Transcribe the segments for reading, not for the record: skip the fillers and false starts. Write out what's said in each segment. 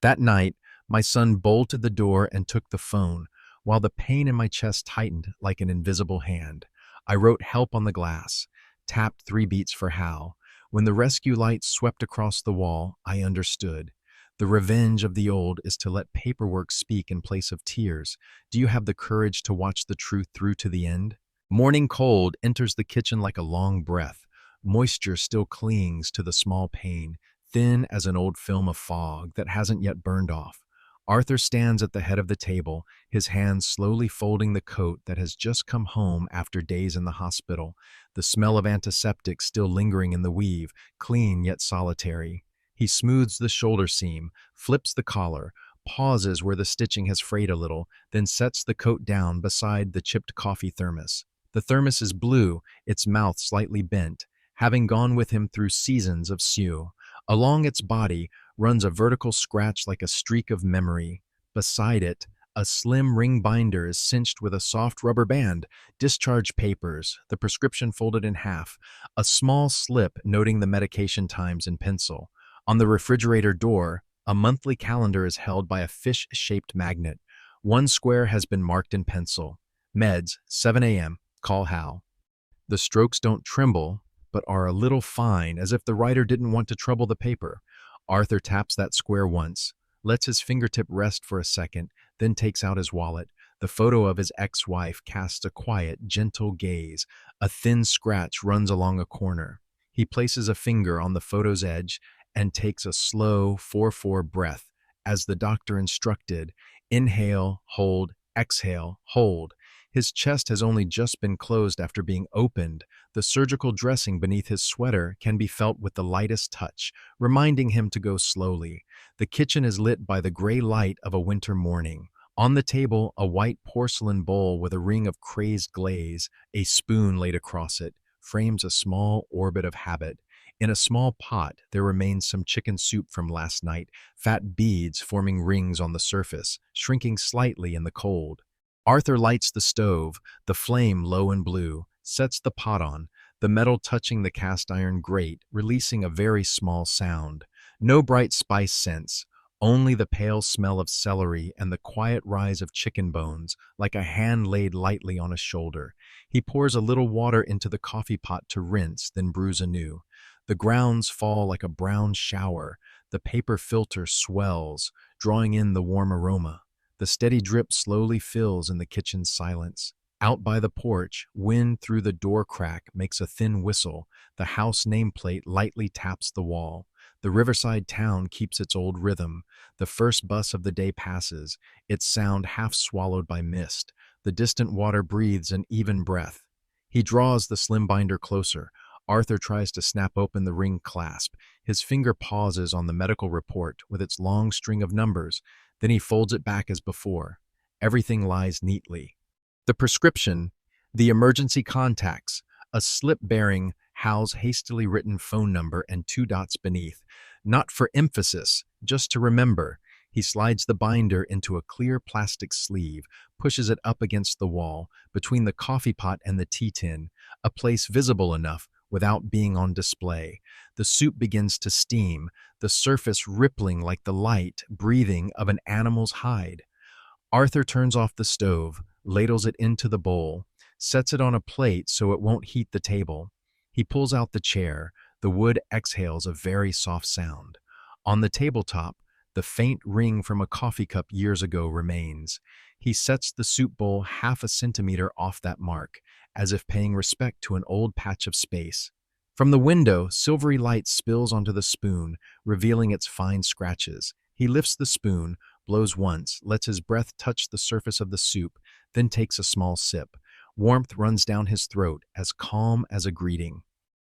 That night, my son bolted the door and took the phone, while the pain in my chest tightened like an invisible hand. I wrote help on the glass, tapped 3 beats for Hal. When the rescue lights swept across the wall, I understood. The revenge of the old is to let paperwork speak in place of tears. Do you have the courage to watch the truth through to the end? Morning cold enters the kitchen like a long breath. Moisture still clings to the small pane, thin as an old film of fog that hasn't yet burned off. Arthur stands at the head of the table, his hands slowly folding the coat that has just come home after days in the hospital, the smell of antiseptic still lingering in the weave, clean yet solitary. He smooths the shoulder seam, flips the collar, pauses where the stitching has frayed a little, then sets the coat down beside the chipped coffee thermos. The thermos is blue, its mouth slightly bent, having gone with him through seasons of Sioux. Along its body runs a vertical scratch like a streak of memory. Beside it, a slim ring binder is cinched with a soft rubber band, discharge papers, the prescription folded in half, a small slip noting the medication times in pencil. On the refrigerator door, a monthly calendar is held by a fish-shaped magnet. One square has been marked in pencil. Meds, 7 a.m., call Hal. The strokes don't tremble, but are a little fine, as if the writer didn't want to trouble the paper. Arthur taps that square once, lets his fingertip rest for a second, then takes out his wallet. The photo of his ex-wife casts a quiet, gentle gaze. A thin scratch runs along a corner. He places a finger on the photo's edge and takes a slow 4-4 breath, as the doctor instructed. Inhale, hold, exhale, hold. His chest has only just been closed after being opened. The surgical dressing beneath his sweater can be felt with the lightest touch, reminding him to go slowly. The kitchen is lit by the gray light of a winter morning. On the table, a white porcelain bowl with a ring of crazed glaze, a spoon laid across it, frames a small orbit of habit. In a small pot, there remains some chicken soup from last night, fat beads forming rings on the surface, shrinking slightly in the cold. Arthur lights the stove, the flame low and blue, sets the pot on, the metal touching the cast iron grate, releasing a very small sound. No bright spice scents, only the pale smell of celery and the quiet rise of chicken bones, like a hand laid lightly on a shoulder. He pours a little water into the coffee pot to rinse, then brews anew. The grounds fall like a brown shower. The paper filter swells, drawing in the warm aroma. The steady drip slowly fills in the kitchen's silence. Out by the porch, wind through the door crack makes a thin whistle. The house nameplate lightly taps the wall. The riverside town keeps its old rhythm. The first bus of the day passes, its sound half swallowed by mist. The distant water breathes an even breath. He draws the slim binder closer. Arthur tries to snap open the ring clasp. His finger pauses on the medical report with its long string of numbers. Then he folds it back as before. Everything lies neatly. The prescription, the emergency contacts, a slip bearing Hal's hastily written phone number and 2 dots beneath. Not for emphasis, just to remember. He slides the binder into a clear plastic sleeve, pushes it up against the wall, between the coffee pot and the tea tin, a place visible enough without being on display. The soup begins to steam, the surface rippling like the light, breathing of an animal's hide. Arthur turns off the stove, ladles it into the bowl, sets it on a plate so it won't heat the table. He pulls out the chair. The wood exhales a very soft sound. On the tabletop, the faint ring from a coffee cup years ago remains. He sets the soup bowl half a centimeter off that mark, as if paying respect to an old patch of space. From the window, silvery light spills onto the spoon, revealing its fine scratches. He lifts the spoon, blows once, lets his breath touch the surface of the soup, then takes a small sip. Warmth runs down his throat, as calm as a greeting.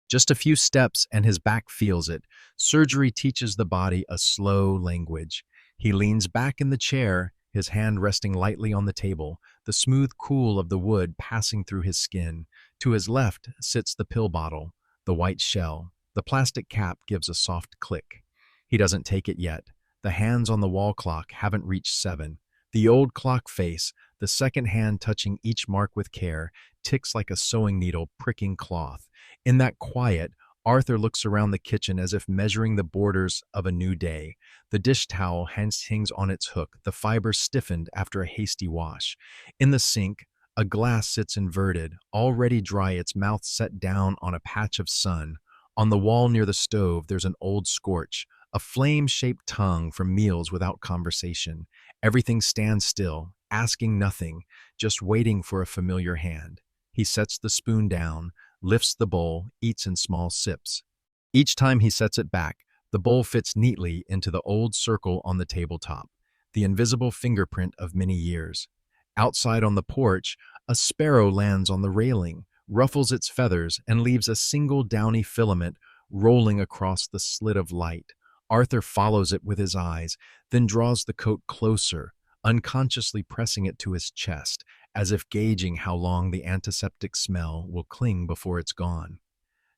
Just a few steps and his back feels it. Surgery teaches the body a slow language. He leans back in the chair, his hand resting lightly on the table, the smooth cool of the wood passing through his skin. To his left sits the pill bottle, the white shell. The plastic cap gives a soft click. He doesn't take it yet. The hands on the wall clock haven't reached 7. The old clock face, the second hand touching each mark with care, ticks like a sewing needle pricking cloth. In that quiet, Arthur looks around the kitchen as if measuring the borders of a new day. The dish towel hangs on its hook, the fibers stiffened after a hasty wash. In the sink, a glass sits inverted, already dry, its mouth set down on a patch of sun. On the wall near the stove, there's an old scorch, a flame-shaped tongue from meals without conversation. Everything stands still, asking nothing, just waiting for a familiar hand. He sets the spoon down, lifts the bowl, eats in small sips. Each time he sets it back, the bowl fits neatly into the old circle on the tabletop, the invisible fingerprint of many years. Outside on the porch, a sparrow lands on the railing, ruffles its feathers, and leaves a single downy filament rolling across the slit of light. Arthur follows it with his eyes, then draws the coat closer, unconsciously pressing it to his chest, as if gauging how long the antiseptic smell will cling before it's gone.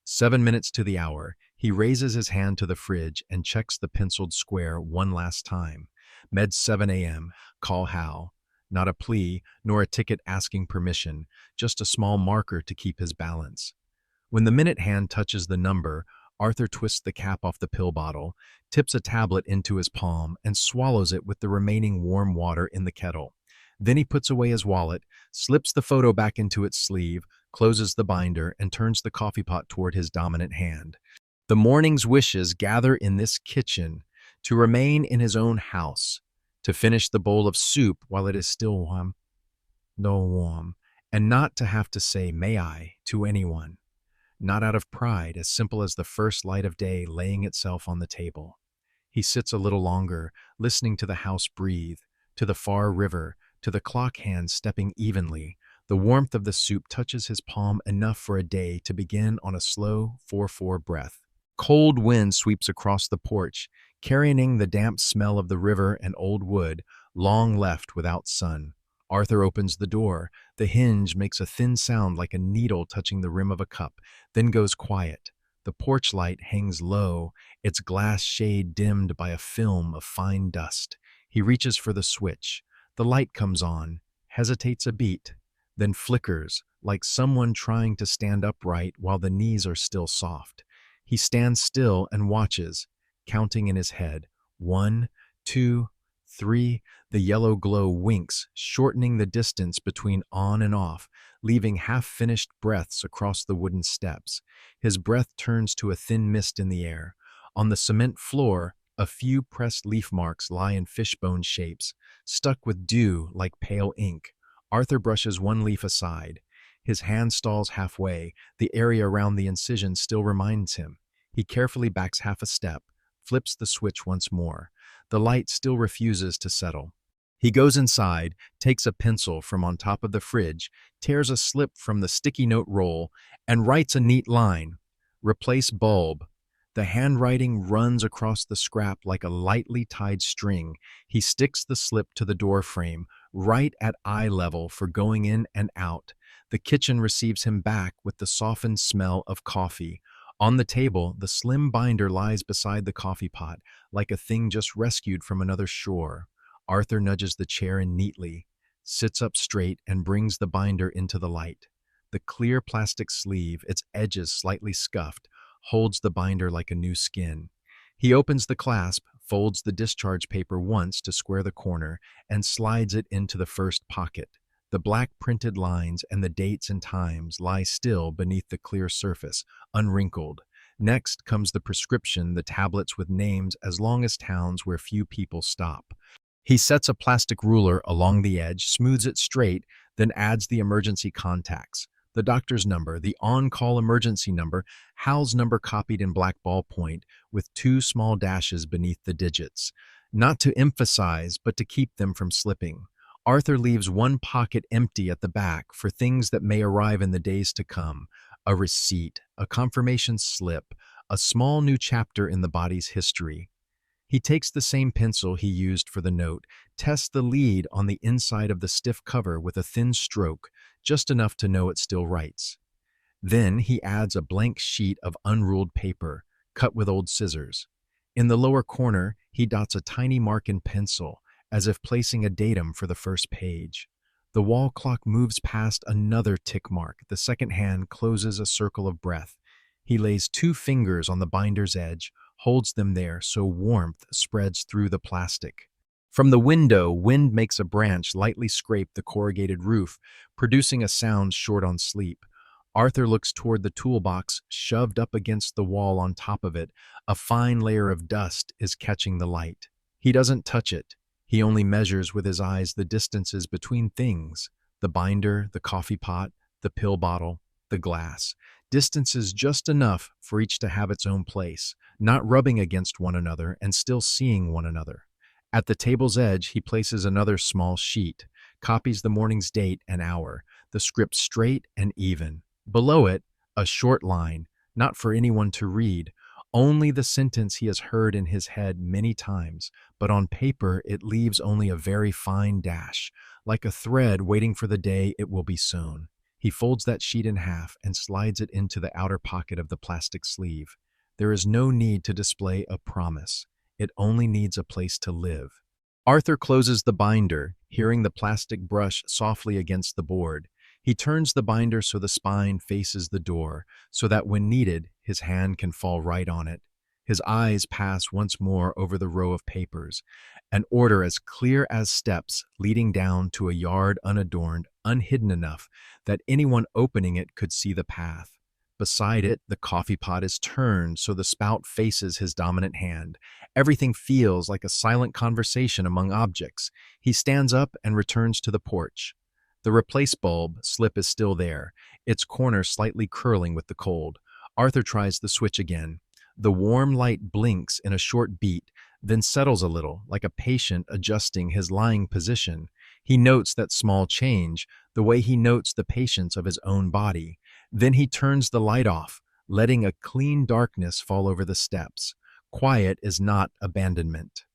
7 minutes to the hour, he raises his hand to the fridge and checks the penciled square one last time. Med 7 a.m., call Hal. Not a plea, nor a ticket asking permission, just a small marker to keep his balance. When the minute hand touches the number, Arthur twists the cap off the pill bottle, tips a tablet into his palm, and swallows it with the remaining warm water in the kettle. Then he puts away his wallet, slips the photo back into its sleeve, closes the binder, and turns the coffee pot toward his dominant hand. The morning's wishes gather in this kitchen, to remain in his own house, to finish the bowl of soup while it is still warm, and not to have to say "may I" to anyone. Not out of pride, as simple as the first light of day laying itself on the table. He sits a little longer, listening to the house breathe, to the far river, to the clock hands stepping evenly. The warmth of the soup touches his palm enough for a day to begin on a slow 4-4 breath. Cold wind sweeps across the porch, carrying the damp smell of the river and old wood, long left without sun. Arthur opens the door. The hinge makes a thin sound like a needle touching the rim of a cup, then goes quiet. The porch light hangs low, its glass shade dimmed by a film of fine dust. He reaches for the switch. The light comes on, hesitates a beat, then flickers, like someone trying to stand upright while the knees are still soft. He stands still and watches, counting in his head. 1, 2, 3. The yellow glow winks, shortening the distance between on and off, leaving half-finished breaths across the wooden steps. His breath turns to a thin mist in the air. On the cement floor, a few pressed leaf marks lie in fishbone shapes, stuck with dew like pale ink. Arthur brushes one leaf aside. His hand stalls halfway. The area around the incision still reminds him. He carefully backs half a step, flips the switch once more. The light still refuses to settle. He goes inside, takes a pencil from on top of the fridge, tears a slip from the sticky note roll, and writes a neat line. Replace bulb. The handwriting runs across the scrap like a lightly tied string. He sticks the slip to the door frame, right at eye level for going in and out. The kitchen receives him back with the softened smell of coffee. On the table, the slim binder lies beside the coffee pot, like a thing just rescued from another shore. Arthur nudges the chair in neatly, sits up straight, and brings the binder into the light. The clear plastic sleeve, its edges slightly scuffed, holds the binder like a new skin. He opens the clasp, folds the discharge paper once to square the corner, and slides it into the first pocket. The black printed lines and the dates and times lie still beneath the clear surface, unwrinkled. Next comes the prescription, the tablets with names as long as towns where few people stop. He sets a plastic ruler along the edge, smooths it straight, then adds the emergency contacts. The doctor's number, the on-call emergency number, Hal's number copied in black ballpoint with 2 small dashes beneath the digits. Not to emphasize, but to keep them from slipping. Arthur leaves one pocket empty at the back for things that may arrive in the days to come. A receipt, a confirmation slip, a small new chapter in the body's history. He takes the same pencil he used for the note, tests the lead on the inside of the stiff cover with a thin stroke, just enough to know it still writes. Then he adds a blank sheet of unruled paper, cut with old scissors. In the lower corner, he dots a tiny mark in pencil, as if placing a datum for the first page. The wall clock moves past another tick mark. The second hand closes a circle of breath. He lays 2 fingers on the binder's edge, holds them there so warmth spreads through the plastic. From the window, wind makes a branch lightly scrape the corrugated roof, producing a sound short on sleep. Arthur looks toward the toolbox shoved up against the wall on top of it. A fine layer of dust is catching the light. He doesn't touch it. He only measures with his eyes the distances between things: the binder, the coffee pot, the pill bottle, the glass. Distances just enough for each to have its own place, not rubbing against one another and still seeing one another. At the table's edge, he places another small sheet, copies the morning's date and hour, the script straight and even. Below it, a short line, not for anyone to read, only the sentence he has heard in his head many times, but on paper it leaves only a very fine dash, like a thread waiting for the day it will be sewn. He folds that sheet in half and slides it into the outer pocket of the plastic sleeve. There is no need to display a promise. It only needs a place to live. Arthur closes the binder, hearing the plastic brush softly against the board. He turns the binder so the spine faces the door, so that when needed, his hand can fall right on it. His eyes pass once more over the row of papers, an order as clear as steps leading down to a yard unadorned, unhidden enough that anyone opening it could see the path. Beside it, the coffee pot is turned so the spout faces his dominant hand. Everything feels like a silent conversation among objects. He stands up and returns to the porch. The replace bulb slip is still there, its corner slightly curling with the cold. Arthur tries the switch again. The warm light blinks in a short beat, then settles a little, like a patient adjusting his lying position. He notes that small change, the way he notes the patience of his own body. Then he turns the light off, letting a clean darkness fall over the steps. Quiet is not abandonment.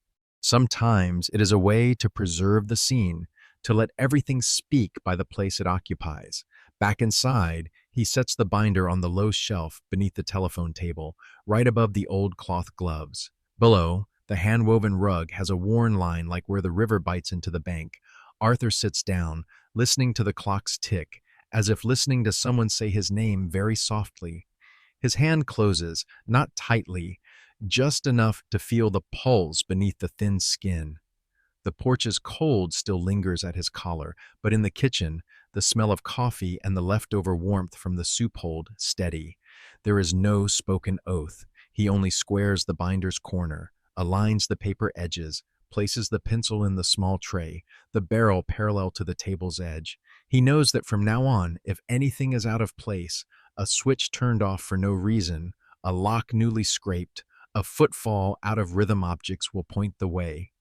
Sometimes it is a way to preserve the scene, to let everything speak by the place it occupies. Back inside, he sets the binder on the low shelf beneath the telephone table, right above the old cloth gloves. Below, the hand-woven rug has a worn line like where the river bites into the bank. Arthur sits down, listening to the clock's tick, as if listening to someone say his name very softly. His hand closes, not tightly, just enough to feel the pulse beneath the thin skin. The porch's cold still lingers at his collar, but in the kitchen, the smell of coffee and the leftover warmth from the soup hold steady. There is no spoken oath. He only squares the binder's corner, aligns the paper edges, places the pencil in the small tray, the barrel parallel to the table's edge. He knows that from now on, if anything is out of place, a switch turned off for no reason, a lock newly scraped, a footfall out of rhythm objects will point the way.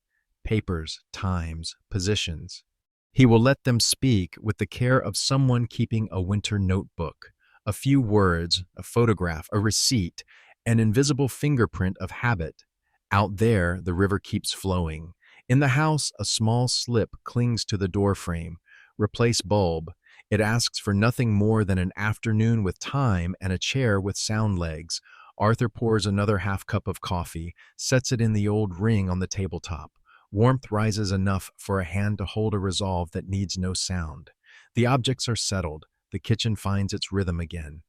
Papers, times, positions. He will let them speak with the care of someone keeping a winter notebook. A few words, a photograph, a receipt, an invisible fingerprint of habit. Out there, the river keeps flowing. In the house, a small slip clings to the door frame. Replace bulb. It asks for nothing more than an afternoon with time and a chair with sound legs. Arthur pours another half cup of coffee, sets it in the old ring on the tabletop. Warmth rises enough for a hand to hold a resolve that needs no sound. The objects are settled. The kitchen finds its rhythm again.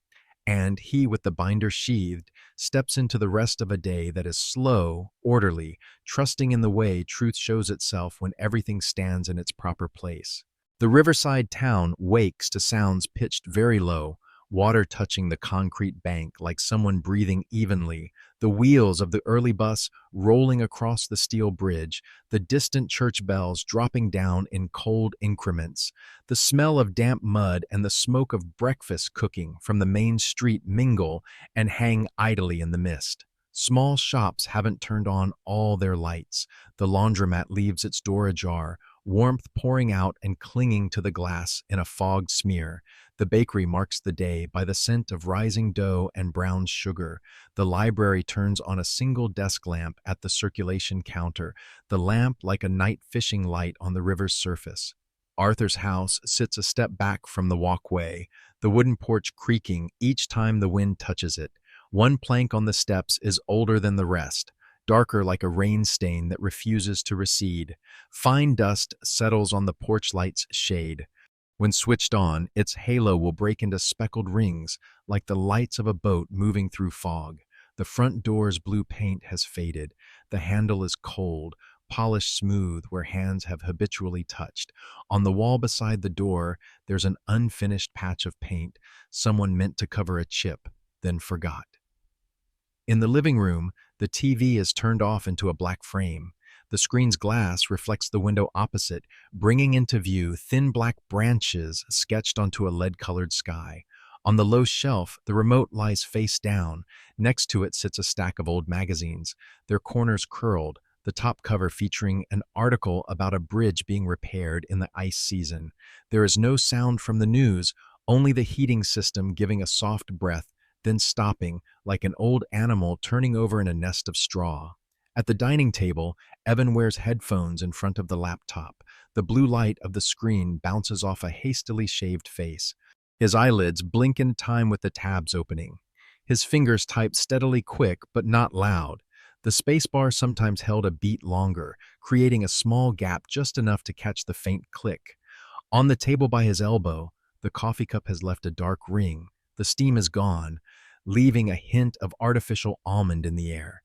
And he, with the binder sheathed, steps into the rest of a day that is slow, orderly, trusting in the way truth shows itself when everything stands in its proper place. The riverside town wakes to sounds pitched very low, water touching the concrete bank like someone breathing evenly, the wheels of the early bus rolling across the steel bridge, the distant church bells dropping down in cold increments. The smell of damp mud and the smoke of breakfast cooking from the main street mingle and hang idly in the mist. Small shops haven't turned on all their lights. The laundromat leaves its door ajar, warmth pouring out and clinging to the glass in a fogged smear. The bakery marks the day by the scent of rising dough and brown sugar. The library turns on a single desk lamp at the circulation counter, the lamp like a night fishing light on the river's surface. Arthur's house sits a step back from the walkway, the wooden porch creaking each time the wind touches it. One plank on the steps is older than the rest, darker like a rain stain that refuses to recede. Fine dust settles on the porch light's shade. When switched on, its halo will break into speckled rings, like the lights of a boat moving through fog. The front door's blue paint has faded. The handle is cold, polished smooth where hands have habitually touched. On the wall beside the door, there's an unfinished patch of paint someone meant to cover a chip, then forgot. In the living room, the TV is turned off into a black frame. The screen's glass reflects the window opposite, bringing into view thin black branches sketched onto a lead-colored sky. On the low shelf, the remote lies face down. Next to it sits a stack of old magazines, their corners curled, the top cover featuring an article about a bridge being repaired in the ice season. There is no sound from the news, only the heating system giving a soft breath, then stopping, like an old animal turning over in a nest of straw. At the dining table, Evan wears headphones in front of the laptop. The blue light of the screen bounces off a hastily shaved face. His eyelids blink in time with the tabs opening. His fingers type steadily quick, but not loud. The spacebar sometimes held a beat longer, creating a small gap just enough to catch the faint click. On the table by his elbow, the coffee cup has left a dark ring. The steam is gone, leaving a hint of artificial almond in the air.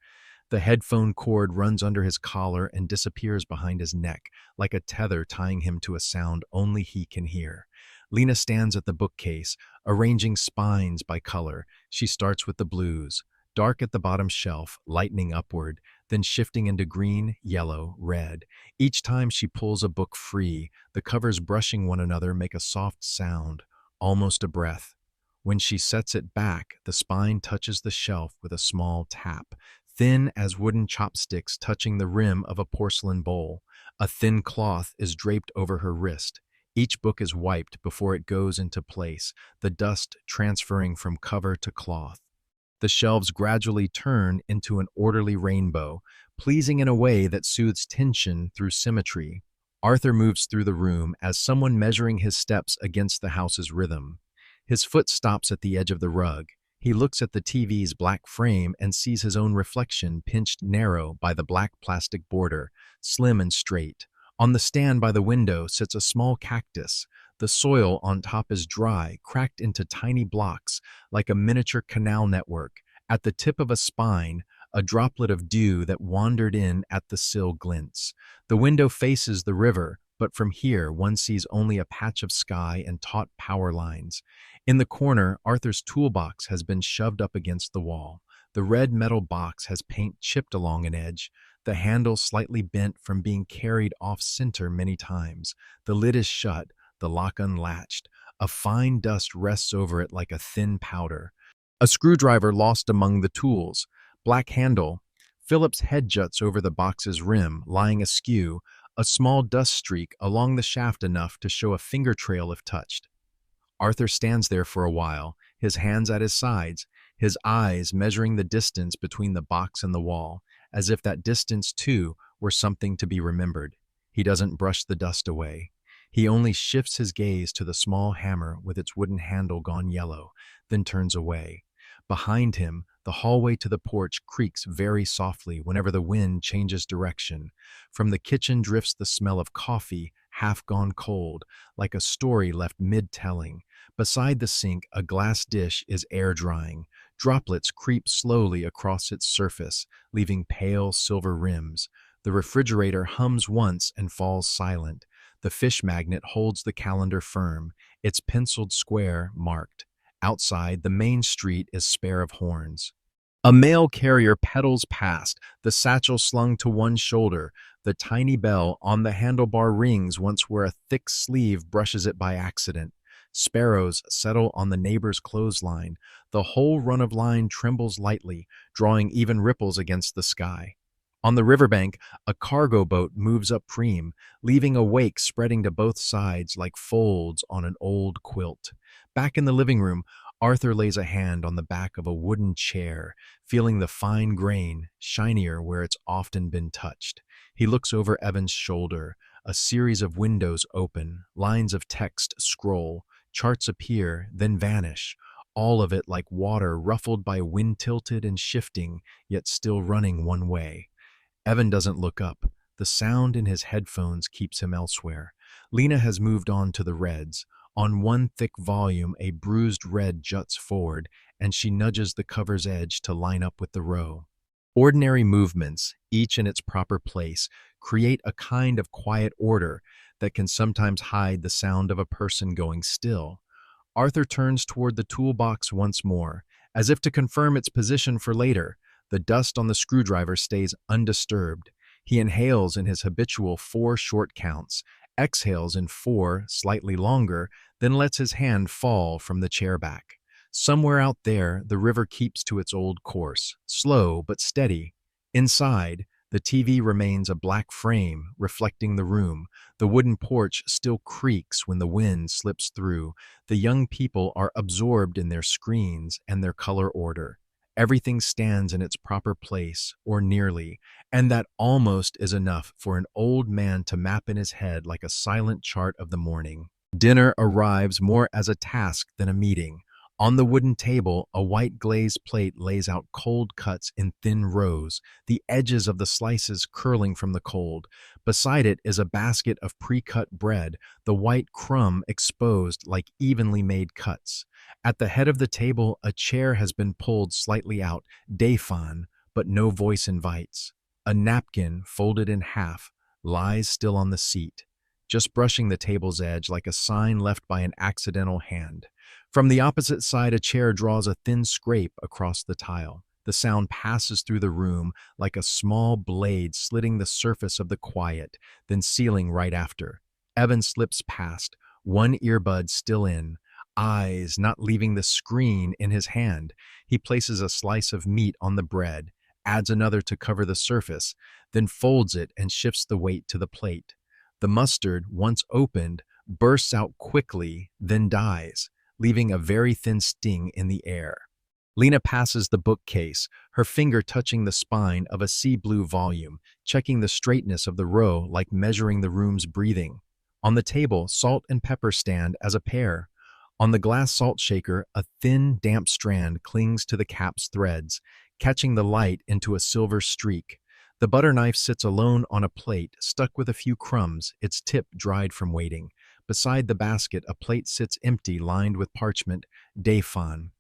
The headphone cord runs under his collar and disappears behind his neck, like a tether tying him to a sound only he can hear. Lena stands at the bookcase, arranging spines by color. She starts with the blues, dark at the bottom shelf, lightening upward, then shifting into green, yellow, red. Each time she pulls a book free, the covers brushing one another make a soft sound, almost a breath. When she sets it back, the spine touches the shelf with a small tap, thin as wooden chopsticks touching the rim of a porcelain bowl. A thin cloth is draped over her wrist. Each book is wiped before it goes into place, the dust transferring from cover to cloth. The shelves gradually turn into an orderly rainbow, pleasing in a way that soothes tension through symmetry. Arthur moves through the room as someone measuring his steps against the house's rhythm. His foot stops at the edge of the rug. He looks at the TV's black frame and sees his own reflection pinched narrow by the black plastic border, slim and straight. On the stand by the window sits a small cactus. The soil on top is dry, cracked into tiny blocks, like a miniature canal network. At the tip of a spine, a droplet of dew that wandered in at the sill glints. The window faces the river, but from here one sees only a patch of sky and taut power lines. In the corner, Arthur's toolbox has been shoved up against the wall. The red metal box has paint chipped along an edge, the handle slightly bent from being carried off-center many times. The lid is shut, the lock unlatched. A fine dust rests over it like a thin powder. A screwdriver lost among the tools. Black handle. Philip's head juts over the box's rim, lying askew, a small dust streak along the shaft enough to show a finger trail if touched. Arthur stands there for a while, his hands at his sides, his eyes measuring the distance between the box and the wall, as if that distance, too, were something to be remembered. He doesn't brush the dust away. He only shifts his gaze to the small hammer with its wooden handle gone yellow, then turns away. Behind him, the hallway to the porch creaks very softly whenever the wind changes direction. From the kitchen drifts the smell of coffee, half gone cold, like a story left mid-telling. Beside the sink, a glass dish is air-drying. Droplets creep slowly across its surface, leaving pale silver rims. The refrigerator hums once and falls silent. The fish magnet holds the calendar firm, its penciled square marked. Outside, the main street is spare of horns. A mail carrier pedals past, the satchel slung to one shoulder. The tiny bell on the handlebar rings once where a thick sleeve brushes it by accident. Sparrows settle on the neighbor's clothesline. The whole run of line trembles lightly, drawing even ripples against the sky. On the riverbank, a cargo boat moves upstream, leaving a wake spreading to both sides like folds on an old quilt. Back in the living room, Arthur lays a hand on the back of a wooden chair, feeling the fine grain, shinier where it's often been touched. He looks over Evan's shoulder. A series of windows open, lines of text scroll, charts appear, then vanish, all of it like water ruffled by wind tilted and shifting, yet still running one way. Evan doesn't look up. The sound in his headphones keeps him elsewhere. Lena has moved on to the Reds. On one thick volume, a bruised red juts forward, and she nudges the cover's edge to line up with the row. Ordinary movements, each in its proper place, create a kind of quiet order that can sometimes hide the sound of a person going still. Arthur turns toward the toolbox once more, as if to confirm its position for later. The dust on the screwdriver stays undisturbed. He inhales in his habitual 4 short counts, exhales in 4 slightly longer, then lets his hand fall from the chair back. Somewhere out there, the river keeps to its old course, slow but steady. Inside, the TV remains a black frame, reflecting the room. The wooden porch still creaks when the wind slips through. The young people are absorbed in their screens and their color order. Everything stands in its proper place, or nearly, and that almost is enough for an old man to map in his head like a silent chart of the morning. Dinner arrives more as a task than a meeting. On the wooden table, a white glazed plate lays out cold cuts in thin rows, the edges of the slices curling from the cold. Beside it is a basket of pre-cut bread, the white crumb exposed like evenly made cuts. At the head of the table, a chair has been pulled slightly out, défend, but no voice invites. A napkin, folded in half, lies still on the seat, just brushing the table's edge like a sign left by an accidental hand. From the opposite side, a chair draws a thin scrape across the tile. The sound passes through the room like a small blade slitting the surface of the quiet, then sealing right after. Evan slips past, one earbud still in, eyes not leaving the screen in his hand. He places a slice of meat on the bread, adds another to cover the surface, then folds it and shifts the weight to the plate. The mustard, once opened, bursts out quickly, then dies, leaving a very thin sting in the air. Lena passes the bookcase, her finger touching the spine of a sea blue volume, checking the straightness of the row like measuring the room's breathing. On the table, salt and pepper stand as a pair. On the glass salt shaker, a thin, damp strand clings to the cap's threads, catching the light into a silver streak. The butter knife sits alone on a plate, stuck with a few crumbs, its tip dried from waiting. Beside the basket, a plate sits empty, lined with parchment, défend.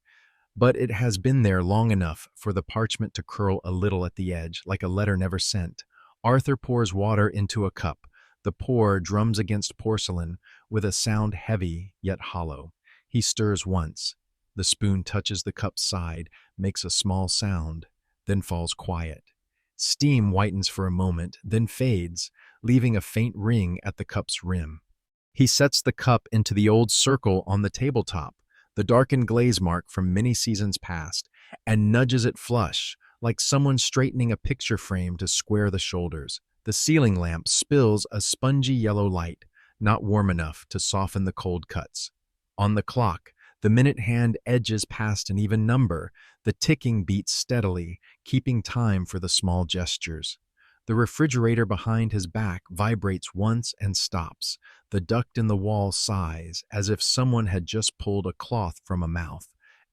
But it has been there long enough for the parchment to curl a little at the edge, like a letter never sent. Arthur pours water into a cup. The pour drums against porcelain with a sound heavy yet hollow. He stirs once. The spoon touches the cup's side, makes a small sound, then falls quiet. Steam whitens for a moment, then fades, leaving a faint ring at the cup's rim. He sets the cup into the old circle on the tabletop, the darkened glaze mark from many seasons past, and nudges it flush, like someone straightening a picture frame to square the shoulders. The ceiling lamp spills a spongy yellow light, not warm enough to soften the cold cuts. On the clock, the minute hand edges past an even number, the ticking beats steadily, keeping time for the small gestures. The refrigerator behind his back vibrates once and stops. The duct in the wall sighs, as if someone had just pulled a cloth from a mouth.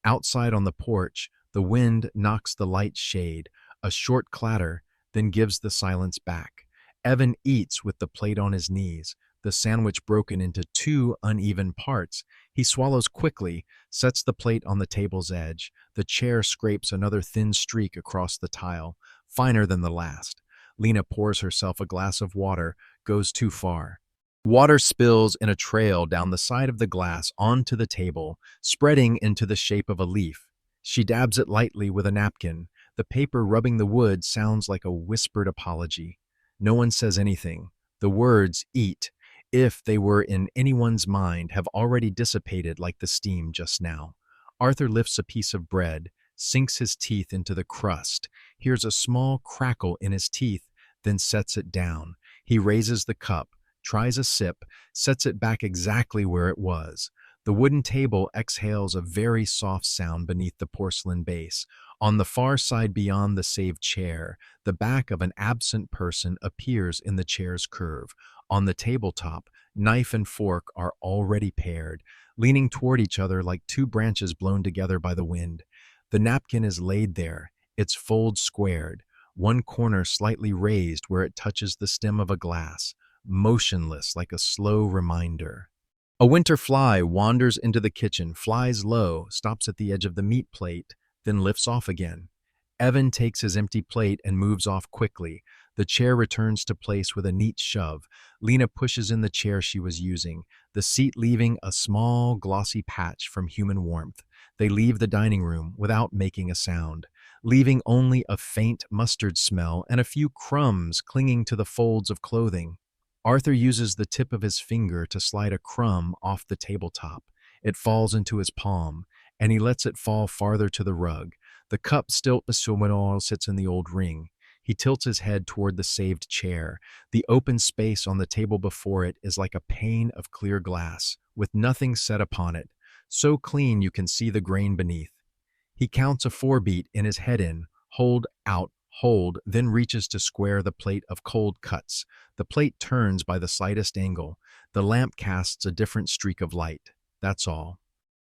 Outside on the porch, the wind knocks the light shade, a short clatter, then gives the silence back. Evan eats with the plate on his knees, the sandwich broken into 2 uneven parts. He swallows quickly, sets the plate on the table's edge. The chair scrapes another thin streak across the tile, finer than the last. Lena pours herself a glass of water, goes too far. Water spills in a trail down the side of the glass onto the table, spreading into the shape of a leaf. She dabs it lightly with a napkin. The paper rubbing the wood sounds like a whispered apology. No one says anything. The words, eat, if they were in anyone's mind, have already dissipated like the steam just now. Arthur lifts a piece of bread, sinks his teeth into the crust, hears a small crackle in his teeth, then sets it down. He raises the cup, tries a sip, sets it back exactly where it was. The wooden table exhales a very soft sound beneath the porcelain base. On the far side beyond the saved chair, the back of an absent person appears in the chair's curve. On the tabletop, knife and fork are already paired, leaning toward each other like 2 branches blown together by the wind. The napkin is laid there, its fold squared, one corner slightly raised where it touches the stem of a glass, motionless like a slow reminder. A winter fly wanders into the kitchen, flies low, stops at the edge of the meat plate, then lifts off again. Evan takes his empty plate and moves off quickly. The chair returns to place with a neat shove. Lena pushes in the chair she was using, the seat leaving a small, glossy patch from human warmth. They leave the dining room without making a sound, leaving only a faint mustard smell and a few crumbs clinging to the folds of clothing. Arthur uses the tip of his finger to slide a crumb off the tabletop. It falls into his palm, and he lets it fall farther to the rug. The cup still sits in the old ring. He tilts his head toward the saved chair. The open space on the table before it is like a pane of clear glass, with nothing set upon it, so clean you can see the grain beneath. He counts a 4-beat in his head in, hold, out, hold, then reaches to square the plate of cold cuts. The plate turns by the slightest angle. The lamp casts a different streak of light. That's all.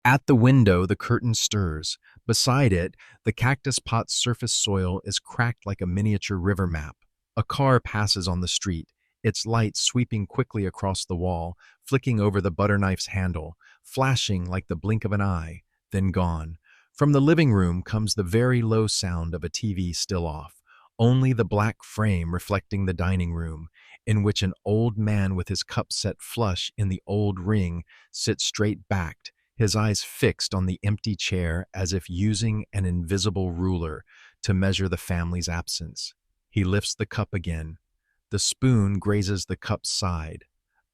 At the window, the curtain stirs. Beside it, the cactus pot's surface soil is cracked like a miniature river map. A car passes on the street, its light sweeping quickly across the wall, flicking over the butter knife's handle, flashing like the blink of an eye, then gone. From the living room comes the very low sound of a TV still off, only the black frame reflecting the dining room, in which an old man with his cup set flush in the old ring sits straight-backed, his eyes fixed on the empty chair as if using an invisible ruler to measure the family's absence. He lifts the cup again. The spoon grazes the cup's side,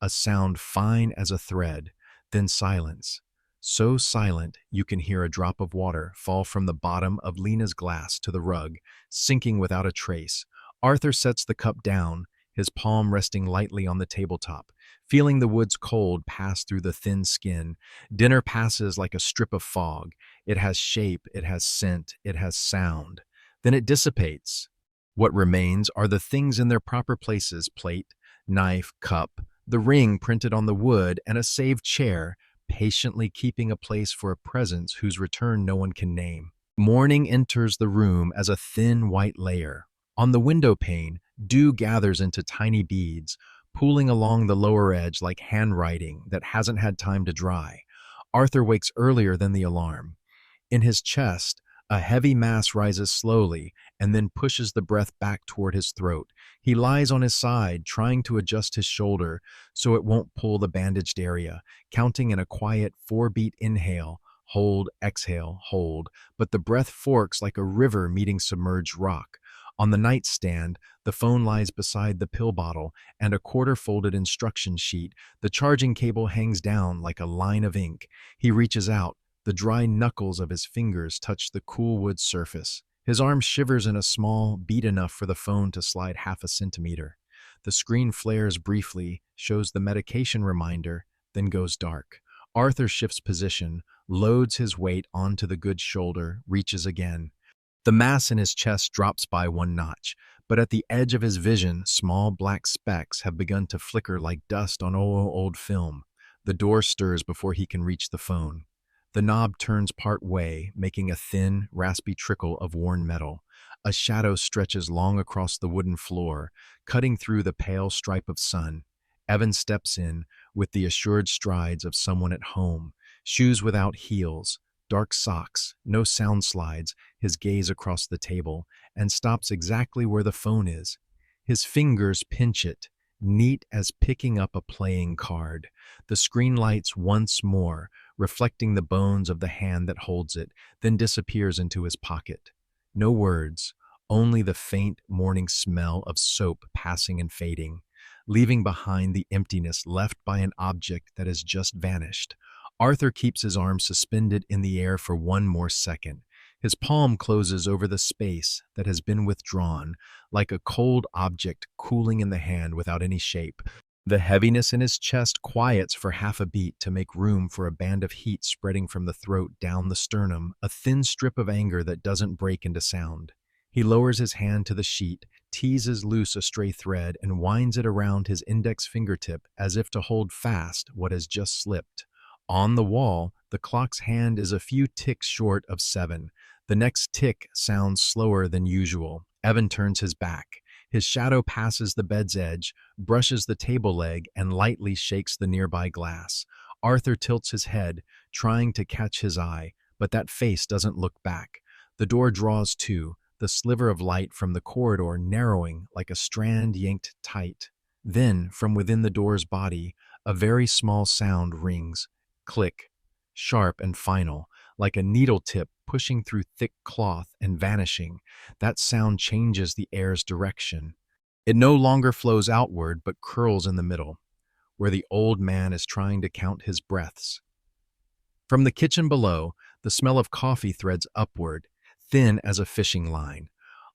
a sound fine as a thread, then silence. So silent you can hear a drop of water fall from the bottom of Lena's glass to the rug, sinking without a trace. Arthur sets the cup down, his palm resting lightly on the tabletop, feeling the wood's cold pass through the thin skin. Dinner passes like a strip of fog. It has shape, it has scent, it has sound. Then it dissipates. What remains are the things in their proper places: plate, knife, cup, the ring printed on the wood, and a saved chair, patiently keeping a place for a presence whose return no one can name. Morning enters the room as a thin white layer. On the window pane, dew gathers into tiny beads, pooling along the lower edge like handwriting that hasn't had time to dry. Arthur wakes earlier than the alarm. In his chest, a heavy mass rises slowly and then pushes the breath back toward his throat. He lies on his side, trying to adjust his shoulder so it won't pull the bandaged area, counting in a quiet 4-beat inhale, hold, exhale, hold, but the breath forks like a river meeting submerged rock. On the nightstand, the phone lies beside the pill bottle and a quarter-folded instruction sheet. The charging cable hangs down like a line of ink. He reaches out. The dry knuckles of his fingers touch the cool wood surface. His arm shivers in a small beat enough for the phone to slide half a centimeter. The screen flares briefly, shows the medication reminder, then goes dark. Arthur shifts position, loads his weight onto the good shoulder, reaches again. The mass in his chest drops by 1 notch, but at the edge of his vision, small black specks have begun to flicker like dust on old film. The door stirs before he can reach the phone. The knob turns part way, making a thin, raspy trickle of worn metal. A shadow stretches long across the wooden floor, cutting through the pale stripe of sun. Evan steps in with the assured strides of someone at home, shoes without heels, dark socks, no sound slides, his gaze across the table, and stops exactly where the phone is. His fingers pinch it, neat as picking up a playing card. The screen lights once more, reflecting the bones of the hand that holds it, then disappears into his pocket. No words, only the faint morning smell of soap passing and fading, leaving behind the emptiness left by an object that has just vanished. Arthur keeps his arm suspended in the air for 1 more second. His palm closes over the space that has been withdrawn, like a cold object cooling in the hand without any shape. The heaviness in his chest quiets for half a beat to make room for a band of heat spreading from the throat down the sternum, a thin strip of anger that doesn't break into sound. He lowers his hand to the sheet, teases loose a stray thread, and winds it around his index fingertip as if to hold fast what has just slipped. On the wall, the clock's hand is a few ticks short of 7. The next tick sounds slower than usual. Evan turns his back. His shadow passes the bed's edge, brushes the table leg, and lightly shakes the nearby glass. Arthur tilts his head, trying to catch his eye, but that face doesn't look back. The door draws to, the sliver of light from the corridor narrowing like a strand yanked tight. Then, from within the door's body, a very small sound rings. Click. Sharp and final, like a needle tip pushing through thick cloth and vanishing. That sound changes the air's direction. It no longer flows outward but curls in the middle, where the old man is trying to count his breaths. From the kitchen below, the smell of coffee threads upward, thin as a fishing line.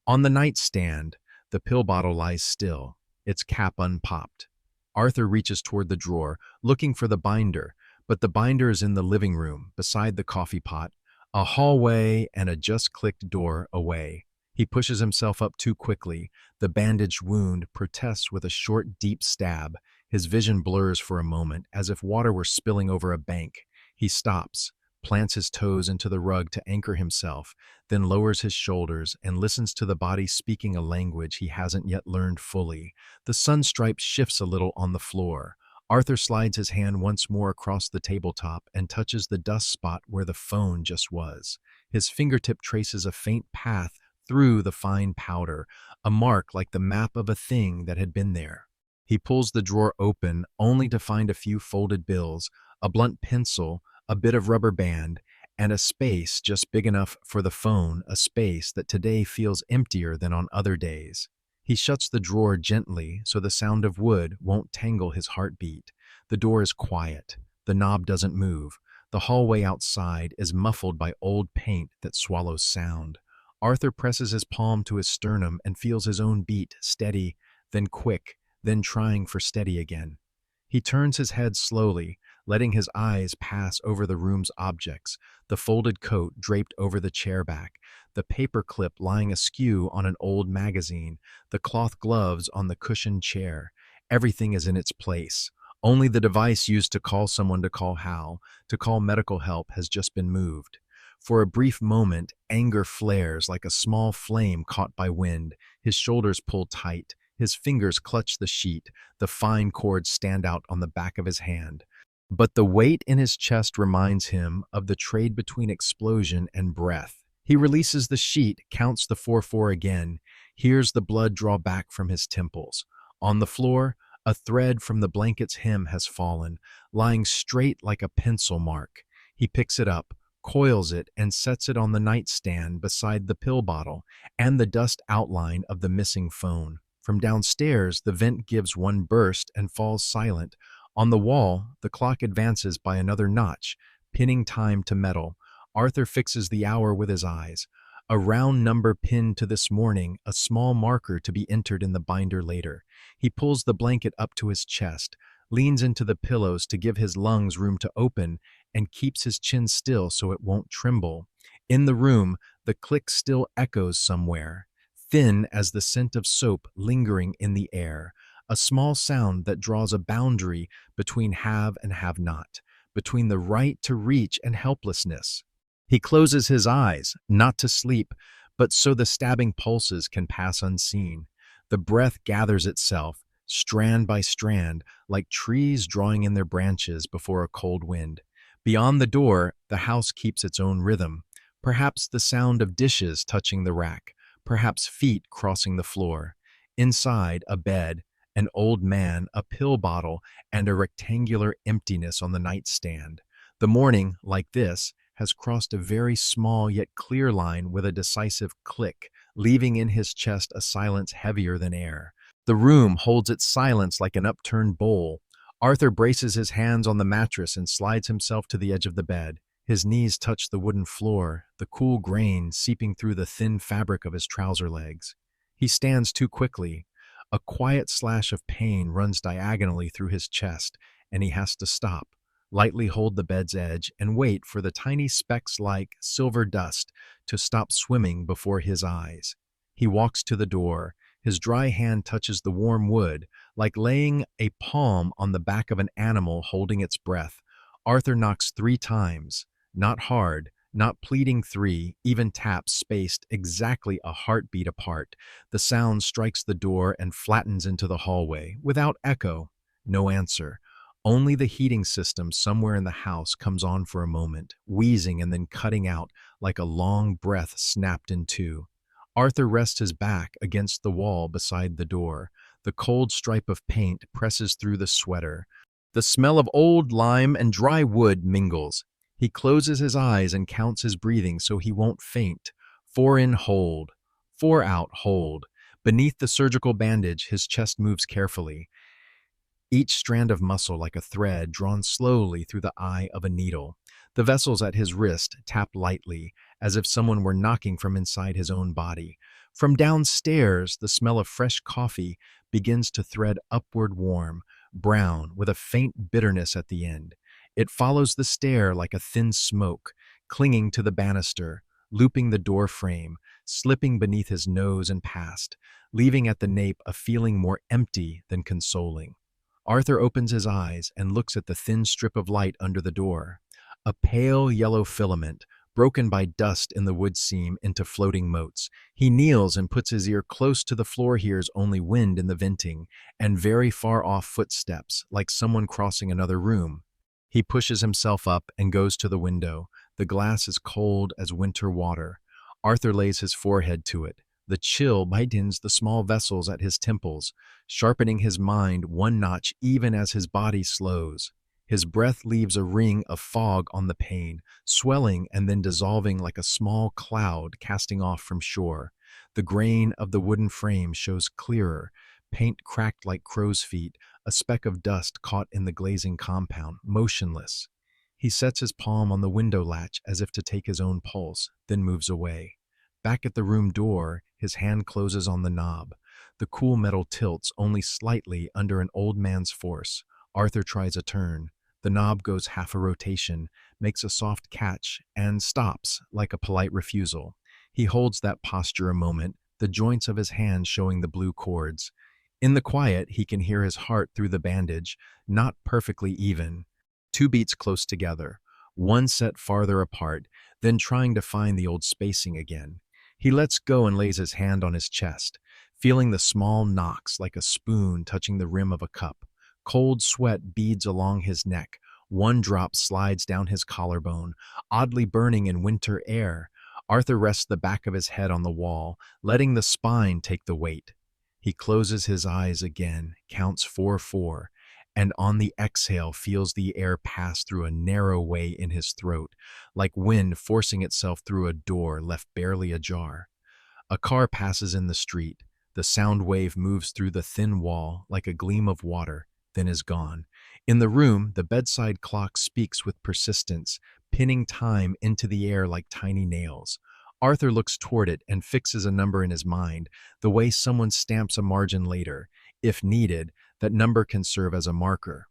On the nightstand, the pill bottle lies still, its cap unpopped. Arthur reaches toward the drawer, looking for the binder, but the binder is in the living room, beside the coffee pot, a hallway and a just-clicked door away. He pushes himself up too quickly. The bandaged wound protests with a short, deep stab. His vision blurs for a moment, as if water were spilling over a bank. He stops, plants his toes into the rug to anchor himself, then lowers his shoulders and listens to the body speaking a language he hasn't yet learned fully. The sunstripe shifts a little on the floor. Arthur slides his hand once more across the tabletop and touches the dust spot where the phone just was. His fingertip traces a faint path through the fine powder, a mark like the map of a thing that had been there. He pulls the drawer open, only to find a few folded bills, a blunt pencil, a bit of rubber band, and a space just big enough for the phone, a space that today feels emptier than on other days. He shuts the drawer gently so the sound of wood won't tangle his heartbeat. The door is quiet. The knob doesn't move. The hallway outside is muffled by old paint that swallows sound. Arthur presses his palm to his sternum and feels his own beat, steady, then quick, then trying for steady again. He turns his head slowly, letting his eyes pass over the room's objects, the folded coat draped over the chair back, the paper clip lying askew on an old magazine, the cloth gloves on the cushioned chair. Everything is in its place. Only the device used to call someone to call Hal, to call medical help, has just been moved. For a brief moment, anger flares like a small flame caught by wind. His shoulders pull tight. His fingers clutch the sheet. The fine cords stand out on the back of his hand. But the weight in his chest reminds him of the trade between explosion and breath. He releases the sheet, counts the 4-4 again, hears the blood draw back from his temples. On the floor, a thread from the blanket's hem has fallen, lying straight like a pencil mark. He picks it up, coils it, and sets it on the nightstand beside the pill bottle and the dust outline of the missing phone. From downstairs, the vent gives one burst and falls silent. On the wall, the clock advances by another notch, pinning time to metal. Arthur fixes the hour with his eyes. A round number pinned to this morning, a small marker to be entered in the binder later. He pulls the blanket up to his chest, leans into the pillows to give his lungs room to open, and keeps his chin still so it won't tremble. In the room, the click still echoes somewhere, thin as the scent of soap lingering in the air. A small sound that draws a boundary between have and have not, between the right to reach and helplessness. He closes his eyes, not to sleep, but so the stabbing pulses can pass unseen. The breath gathers itself, strand by strand, like trees drawing in their branches before a cold wind. Beyond the door, the house keeps its own rhythm. Perhaps the sound of dishes touching the rack, perhaps feet crossing the floor. Inside, a bed, an old man, a pill bottle, and a rectangular emptiness on the nightstand. The morning, like this, has crossed a very small yet clear line with a decisive click, leaving in his chest a silence heavier than air. The room holds its silence like an upturned bowl. Arthur braces his hands on the mattress and slides himself to the edge of the bed. His knees touch the wooden floor, the cool grain seeping through the thin fabric of his trouser legs. He stands too quickly. A quiet slash of pain runs diagonally through his chest, and he has to stop, lightly hold the bed's edge, and wait for the tiny specks like silver dust to stop swimming before his eyes. He walks to the door. His dry hand touches the warm wood, like laying a palm on the back of an animal holding its breath. Arthur knocks 3 times, not hard, not pleading 3, even taps spaced exactly a heartbeat apart. The sound strikes the door and flattens into the hallway, without echo. No answer. Only the heating system somewhere in the house comes on for a moment, wheezing and then cutting out like a long breath snapped in two. Arthur rests his back against the wall beside the door. The cold stripe of paint presses through the sweater. The smell of old lime and dry wood mingles. He closes his eyes and counts his breathing so he won't faint. 4 in, hold. 4 out, hold. Beneath the surgical bandage, his chest moves carefully, each strand of muscle like a thread drawn slowly through the eye of a needle. The vessels at his wrist tap lightly, as if someone were knocking from inside his own body. From downstairs, the smell of fresh coffee begins to thread upward warm, brown, with a faint bitterness at the end. It follows the stair like a thin smoke, clinging to the banister, looping the door frame, slipping beneath his nose and past, leaving at the nape a feeling more empty than consoling. Arthur opens his eyes and looks at the thin strip of light under the door. A pale yellow filament, broken by dust in the wood seam into floating motes. He kneels and puts his ear close to the floor, hears only wind in the venting, and very far off footsteps, like someone crossing another room. He pushes himself up and goes to the window. The glass is cold as winter water. Arthur lays his forehead to it. The chill lightens the small vessels at his temples, sharpening his mind one notch even as his body slows. His breath leaves a ring of fog on the pane, swelling and then dissolving like a small cloud casting off from shore. The grain of the wooden frame shows clearer, paint cracked like crow's feet, a speck of dust caught in the glazing compound, motionless. He sets his palm on the window latch as if to take his own pulse, then moves away. Back at the room door, his hand closes on the knob. The cool metal tilts only slightly under an old man's force. Arthur tries a turn. The knob goes half a rotation, makes a soft catch, and stops, like a polite refusal. He holds that posture a moment, the joints of his hands showing the blue cords. In the quiet, he can hear his heart through the bandage, not perfectly even. 2 beats close together, one set farther apart, then trying to find the old spacing again. He lets go and lays his hand on his chest, feeling the small knocks like a spoon touching the rim of a cup. Cold sweat beads along his neck. One drop slides down his collarbone, oddly burning in winter air. Arthur rests the back of his head on the wall, letting the spine take the weight. He closes his eyes again, counts 4-4, and on the exhale feels the air pass through a narrow way in his throat, like wind forcing itself through a door left barely ajar. A car passes in the street. The sound wave moves through the thin wall like a gleam of water, then is gone. In the room, the bedside clock speaks with persistence, pinning time into the air like tiny nails. Arthur looks toward it and fixes a number in his mind, the way someone stamps a margin later. If needed, that number can serve as a marker.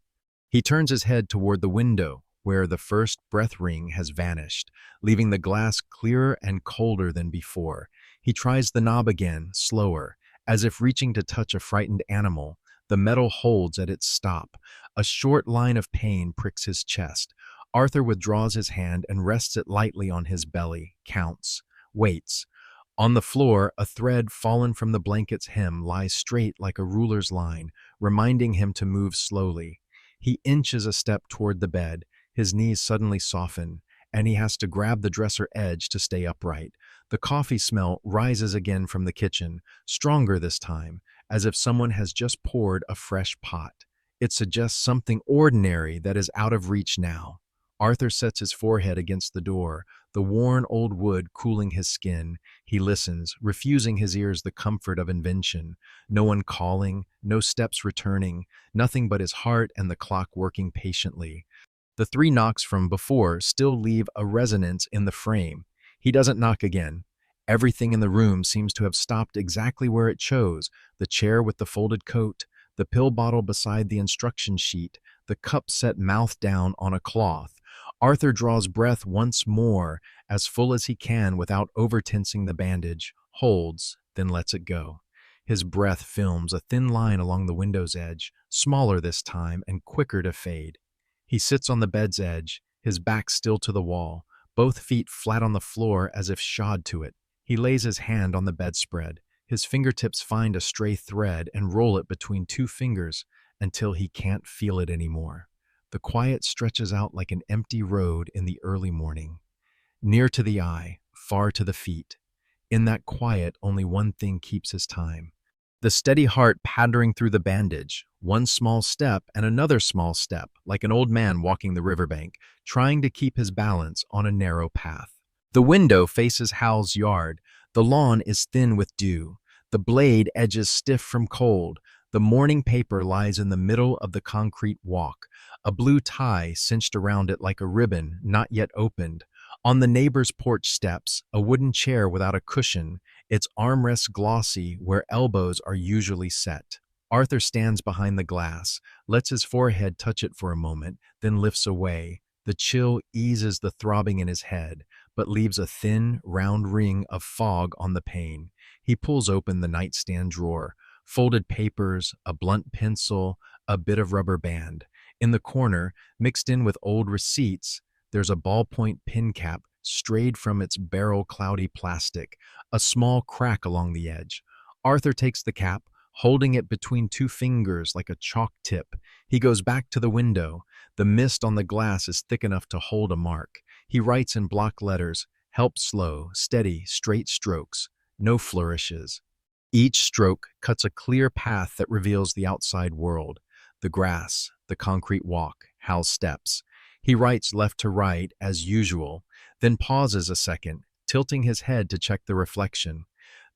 He turns his head toward the window, where the first breath ring has vanished, leaving the glass clearer and colder than before. He tries the knob again, slower, as if reaching to touch a frightened animal. The metal holds at its stop. A short line of pain pricks his chest. Arthur withdraws his hand and rests it lightly on his belly, counts, waits. On the floor, a thread fallen from the blanket's hem lies straight like a ruler's line, reminding him to move slowly. He inches a step toward the bed. His knees suddenly soften, and he has to grab the dresser edge to stay upright. The coffee smell rises again from the kitchen, stronger this time, as if someone has just poured a fresh pot. It suggests something ordinary that is out of reach now. Arthur sets his forehead against the door, the worn old wood cooling his skin. He listens, refusing his ears the comfort of invention. No one calling, no steps returning, nothing but his heart and the clock working patiently. The 3 knocks from before still leave a resonance in the frame. He doesn't knock again. Everything in the room seems to have stopped exactly where it chose: the chair with the folded coat, the pill bottle beside the instruction sheet, the cup set mouth down on a cloth. Arthur draws breath once more, as full as he can without over-tensing the bandage, holds, then lets it go. His breath films a thin line along the window's edge, smaller this time and quicker to fade. He sits on the bed's edge, his back still to the wall, both feet flat on the floor as if shod to it. He lays his hand on the bedspread. His fingertips find a stray thread and roll it between 2 fingers until he can't feel it anymore. The quiet stretches out like an empty road in the early morning. Near to the eye, far to the feet. In that quiet, only one thing keeps his time. The steady heart pattering through the bandage, one small step and another small step, like an old man walking the riverbank, trying to keep his balance on a narrow path. The window faces Hal's yard. The lawn is thin with dew. The blade edges stiff from cold. The morning paper lies in the middle of the concrete walk, a blue tie cinched around it like a ribbon not yet opened. On the neighbor's porch steps, a wooden chair without a cushion, its armrests glossy where elbows are usually set. Arthur stands behind the glass, lets his forehead touch it for a moment, then lifts away. The chill eases the throbbing in his head, but leaves a thin, round ring of fog on the pane. He pulls open the nightstand drawer. Folded papers, a blunt pencil, a bit of rubber band. In the corner, mixed in with old receipts, there's a ballpoint pen cap strayed from its barrel cloudy plastic, a small crack along the edge. Arthur takes the cap, holding it between two fingers like a chalk tip. He goes back to the window. The mist on the glass is thick enough to hold a mark. He writes in block letters, "Help slow, steady, straight strokes, no flourishes." Each stroke cuts a clear path that reveals the outside world, the grass, the concrete walk, Hal's steps. He writes left to right, as usual, then pauses a second, tilting his head to check the reflection.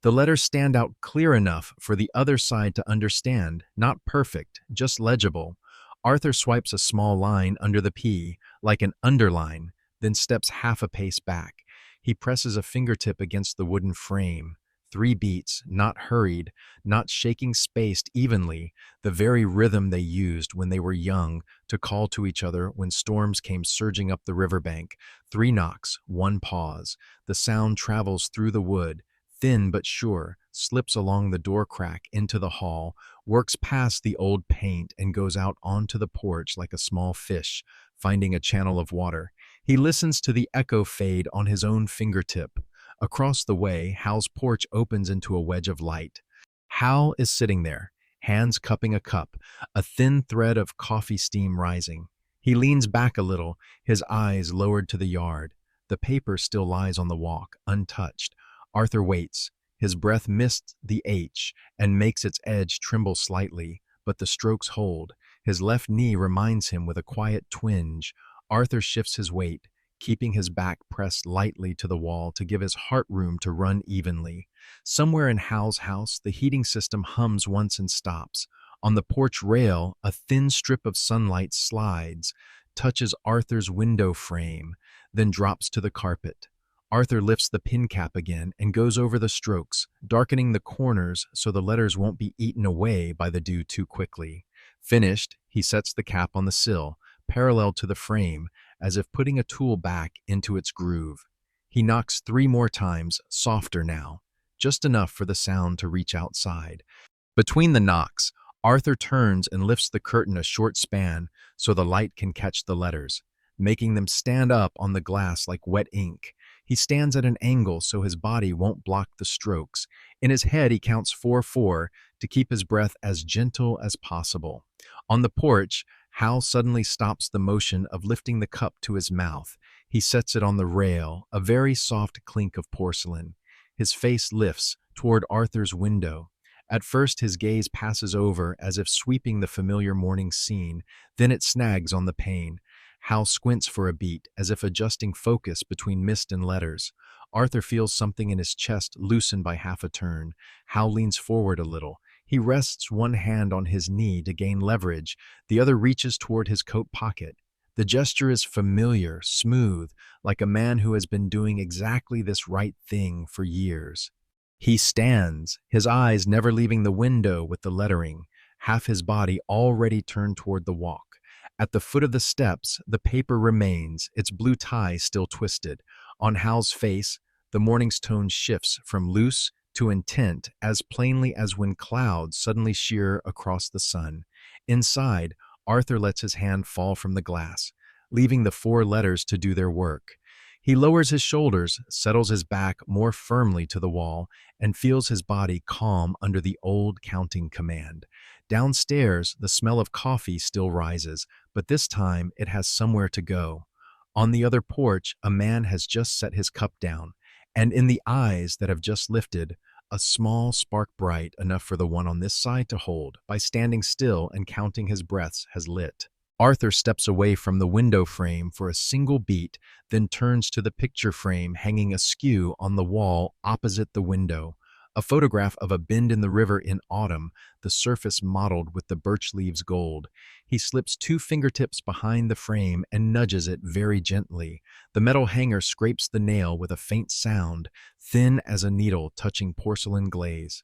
The letters stand out clear enough for the other side to understand, not perfect, just legible. Arthur swipes a small line under the P, like an underline, then steps half a pace back. He presses a fingertip against the wooden frame. 3 beats, not hurried, not shaking spaced evenly, the very rhythm they used when they were young to call to each other when storms came surging up the riverbank. 3 knocks, 1 pause. The sound travels through the wood, thin but sure, slips along the door crack into the hall, works past the old paint and goes out onto the porch like a small fish, finding a channel of water. He listens to the echo fade on his own fingertip. Across the way, Hal's porch opens into a wedge of light. Hal is sitting there, hands cupping a cup, a thin thread of coffee steam rising. He leans back a little, his eyes lowered to the yard. The paper still lies on the walk, untouched. Arthur waits. His breath misses the H and makes its edge tremble slightly, but the strokes hold. His left knee reminds him with a quiet twinge. Arthur shifts his weight, keeping his back pressed lightly to the wall to give his heart room to run evenly. Somewhere in Hal's house, the heating system hums once and stops. On the porch rail, a thin strip of sunlight slides, touches Arthur's window frame, then drops to the carpet. Arthur lifts the pin cap again and goes over the strokes, darkening the corners so the letters won't be eaten away by the dew too quickly. Finished, he sets the cap on the sill, parallel to the frame, as if putting a tool back into its groove. He knocks 3 more times, softer now, just enough for the sound to reach outside. Between the knocks, Arthur turns and lifts the curtain a short span so the light can catch the letters, making them stand up on the glass like wet ink. He stands at an angle so his body won't block the strokes. In his head, he counts 4-4 to keep his breath as gentle as possible. On the porch, Hal suddenly stops the motion of lifting the cup to his mouth. He sets it on the rail, a very soft clink of porcelain. His face lifts toward Arthur's window. At first, his gaze passes over as if sweeping the familiar morning scene, then it snags on the pane. Hal squints for a beat, as if adjusting focus between mist and letters. Arthur feels something in his chest loosen by half a turn. Hal leans forward a little. He rests one hand on his knee to gain leverage, the other reaches toward his coat pocket. The gesture is familiar, smooth, like a man who has been doing exactly this right thing for years. He stands, his eyes never leaving the window with the lettering, half his body already turned toward the walk. At the foot of the steps, the paper remains, its blue tie still twisted. On Hal's face, the morning's tone shifts from loose to intent as plainly as when clouds suddenly sheer across the sun. Inside, Arthur lets his hand fall from the glass, leaving the 4 letters to do their work. He lowers his shoulders, settles his back more firmly to the wall, and feels his body calm under the old counting command. Downstairs, the smell of coffee still rises, but this time it has somewhere to go. On the other porch, a man has just set his cup down, and in the eyes that have just lifted, a small spark bright enough for the one on this side to hold, by standing still and counting his breaths, has lit. Arthur steps away from the window frame for a single beat, then turns to the picture frame hanging askew on the wall opposite the window. A photograph of a bend in the river in autumn, the surface mottled with the birch leaves gold. He slips two fingertips behind the frame and nudges it very gently. The metal hanger scrapes the nail with a faint sound, thin as a needle touching porcelain glaze.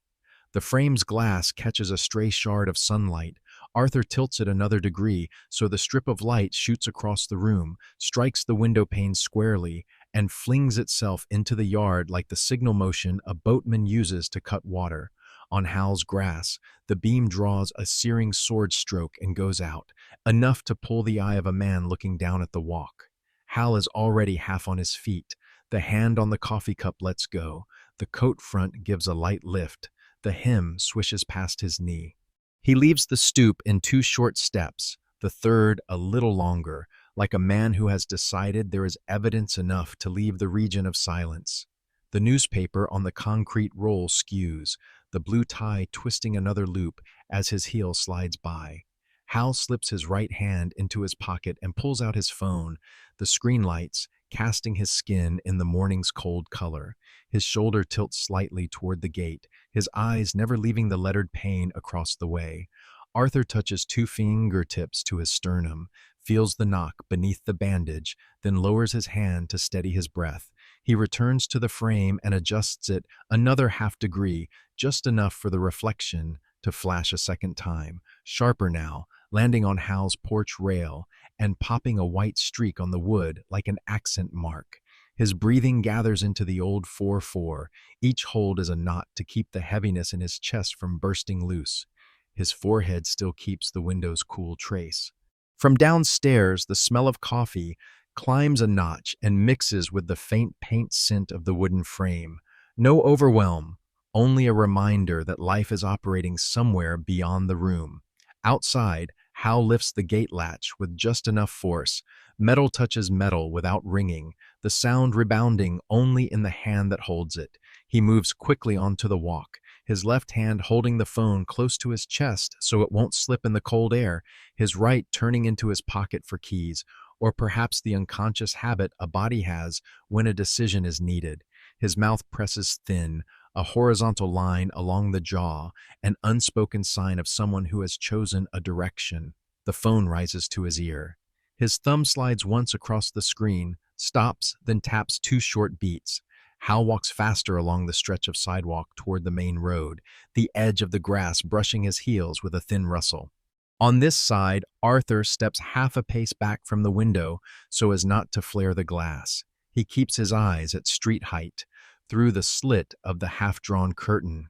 The frame's glass catches a stray shard of sunlight. Arthur tilts it another degree so the strip of light shoots across the room, strikes the window pane squarely, and flings itself into the yard like the signal motion a boatman uses to cut water. On Hal's grass, the beam draws a searing sword stroke and goes out, enough to pull the eye of a man looking down at the walk. Hal is already half on his feet. The hand on the coffee cup lets go. The coat front gives a light lift. The hem swishes past his knee. He leaves the stoop in two short steps, the third a little longer, like a man who has decided there is evidence enough to leave the region of silence. The newspaper on the concrete roll skews, the blue tie twisting another loop as his heel slides by. Hal slips his right hand into his pocket and pulls out his phone, the screen lights casting his skin in the morning's cold color. His shoulder tilts slightly toward the gate, his eyes never leaving the lettered pane across the way. Arthur touches two fingertips to his sternum, feels the knock beneath the bandage, then lowers his hand to steady his breath. He returns to the frame and adjusts it another half degree, just enough for the reflection to flash a second time, sharper now, landing on Hal's porch rail and popping a white streak on the wood like an accent mark. His breathing gathers into the old 4-4. Each hold is a knot to keep the heaviness in his chest from bursting loose. His forehead still keeps the window's cool trace. From downstairs, the smell of coffee climbs a notch and mixes with the faint paint scent of the wooden frame. No overwhelm, only a reminder that life is operating somewhere beyond the room. Outside, Hal lifts the gate latch with just enough force. Metal touches metal without ringing, the sound rebounding only in the hand that holds it. He moves quickly onto the walk, his left hand holding the phone close to his chest so it won't slip in the cold air, his right turning into his pocket for keys, or perhaps the unconscious habit a body has when a decision is needed. His mouth presses thin, a horizontal line along the jaw, an unspoken sign of someone who has chosen a direction. The phone rises to his ear. His thumb slides once across the screen, stops, then taps two short beats. Hal walks faster along the stretch of sidewalk toward the main road, the edge of the grass brushing his heels with a thin rustle. On this side, Arthur steps half a pace back from the window so as not to flare the glass. He keeps his eyes at street height, through the slit of the half-drawn curtain.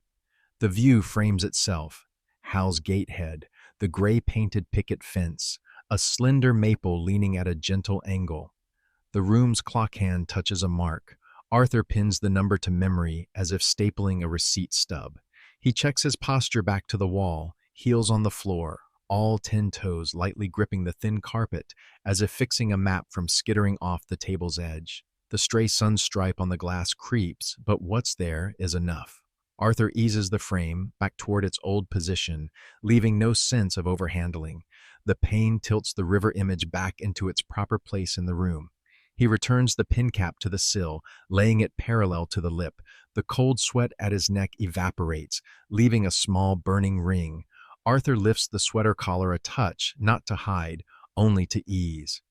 The view frames itself. Hal's gatehead, the gray-painted picket fence, a slender maple leaning at a gentle angle. The room's clock hand touches a mark. Arthur pins the number to memory as if stapling a receipt stub. He checks his posture back to the wall, heels on the floor, all 10 toes lightly gripping the thin carpet as if fixing a map from skittering off the table's edge. The stray sun stripe on the glass creeps, but what's there is enough. Arthur eases the frame back toward its old position, leaving no sense of overhandling. The pane tilts the river image back into its proper place in the room. He returns the pin cap to the sill, laying it parallel to the lip. The cold sweat at his neck evaporates, leaving a small burning ring. Arthur lifts the sweater collar a touch, not to hide, only to ease.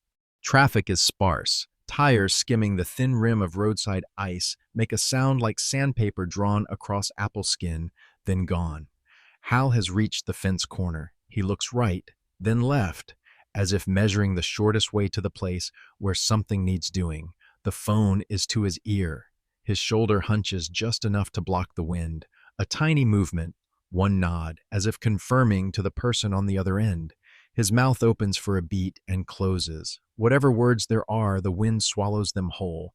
Traffic is sparse. Tires skimming the thin rim of roadside ice make a sound like sandpaper drawn across apple skin, then gone. Hal has reached the fence corner. He looks right, then left, as if measuring the shortest way to the place where something needs doing. The phone is to his ear. His shoulder hunches just enough to block the wind. A tiny movement, one nod, as if confirming to the person on the other end. His mouth opens for a beat and closes. Whatever words there are, the wind swallows them whole.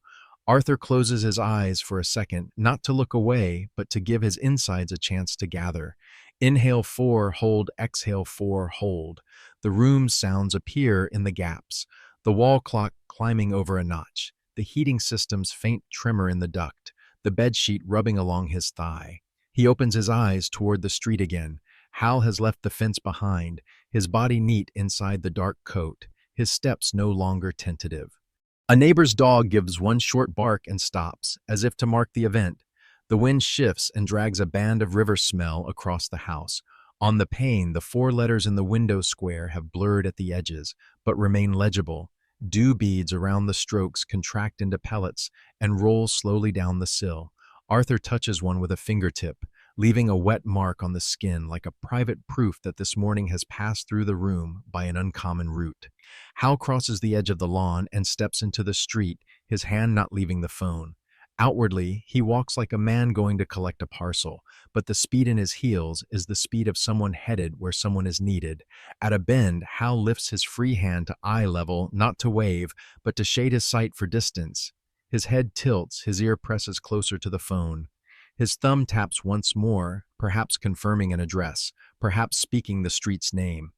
Arthur closes his eyes for a second, not to look away, but to give his insides a chance to gather. Inhale 4, hold, exhale 4, hold. The room's sounds appear in the gaps, the wall clock climbing over a notch, the heating system's faint tremor in the duct, the bedsheet rubbing along his thigh. He opens his eyes toward the street again. Hal has left the fence behind, his body neat inside the dark coat, his steps no longer tentative. A neighbor's dog gives one short bark and stops, as if to mark the event. The wind shifts and drags a band of river smell across the house. On the pane, the 4 letters in the window square have blurred at the edges, but remain legible. Dew beads around the strokes contract into pellets and roll slowly down the sill. Arthur touches one with a fingertip, leaving a wet mark on the skin like a private proof that this morning has passed through the room by an uncommon route. Hal crosses the edge of the lawn and steps into the street, his hand not leaving the phone. Outwardly, he walks like a man going to collect a parcel, but the speed in his heels is the speed of someone headed where someone is needed. At a bend, Hal lifts his free hand to eye level, not to wave, but to shade his sight for distance. His head tilts, his ear presses closer to the phone. His thumb taps once more, perhaps confirming an address, perhaps speaking the street's name.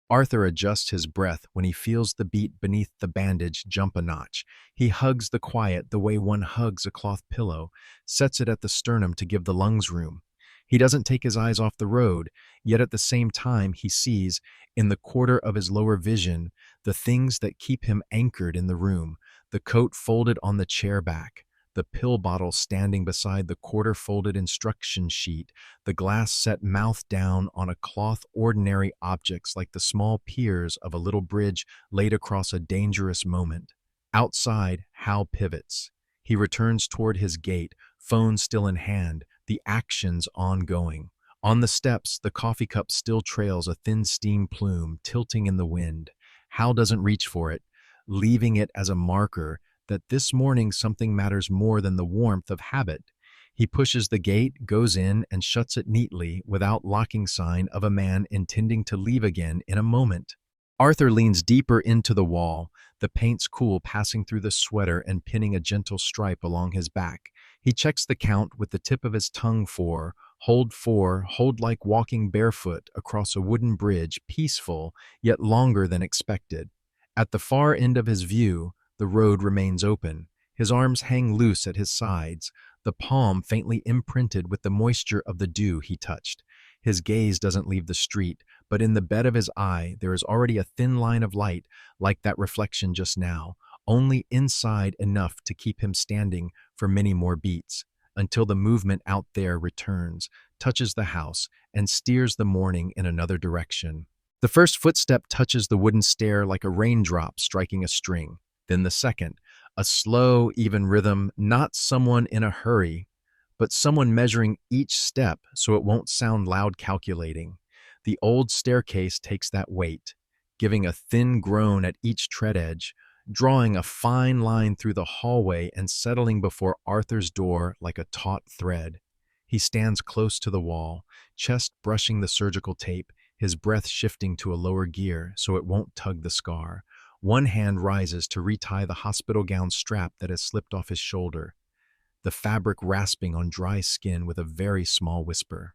Arthur adjusts his breath when he feels the beat beneath the bandage jump a notch. He hugs the quiet the way one hugs a cloth pillow, sets it at the sternum to give the lungs room. He doesn't take his eyes off the road, yet at the same time he sees, in the quarter of his lower vision, the things that keep him anchored in the room, the coat folded on the chair back, the pill bottle standing beside the quarter-folded instruction sheet, the glass set mouth down on a cloth, ordinary objects like the small piers of a little bridge laid across a dangerous moment. Outside, Hal pivots. He returns toward his gate, phone still in hand, the actions ongoing. On the steps, the coffee cup still trails a thin steam plume tilting in the wind. Hal doesn't reach for it, leaving it as a marker that this morning something matters more than the warmth of habit. He pushes the gate, goes in, and shuts it neatly without locking sign of a man intending to leave again in a moment. Arthur leans deeper into the wall, the paint's cool passing through the sweater and pinning a gentle stripe along his back. He checks the count with the tip of his tongue. 4, hold like walking barefoot across a wooden bridge, peaceful, yet longer than expected. At the far end of his view, the road remains open. His arms hang loose at his sides, the palm faintly imprinted with the moisture of the dew he touched. His gaze doesn't leave the street, but in the bed of his eye there is already a thin line of light, like that reflection just now, only inside enough to keep him standing for many more beats, until the movement out there returns, touches the house, and steers the morning in another direction. The first footstep touches the wooden stair like a raindrop striking a string. Then the second, a slow, even rhythm, not someone in a hurry, but someone measuring each step so it won't sound loud calculating. The old staircase takes that weight, giving a thin groan at each tread edge, drawing a fine line through the hallway and settling before Arthur's door like a taut thread. He stands close to the wall, chest brushing the surgical tape, his breath shifting to a lower gear so it won't tug the scar. One hand rises to retie the hospital gown strap that has slipped off his shoulder, the fabric rasping on dry skin with a very small whisper.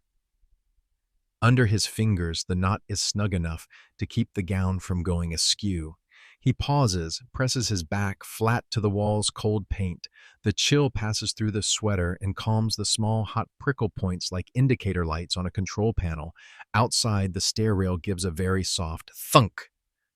Under his fingers, the knot is snug enough to keep the gown from going askew. He pauses, presses his back flat to the wall's cold paint. The chill passes through the sweater and calms the small hot prickle points like indicator lights on a control panel. Outside, the stair rail gives a very soft thunk.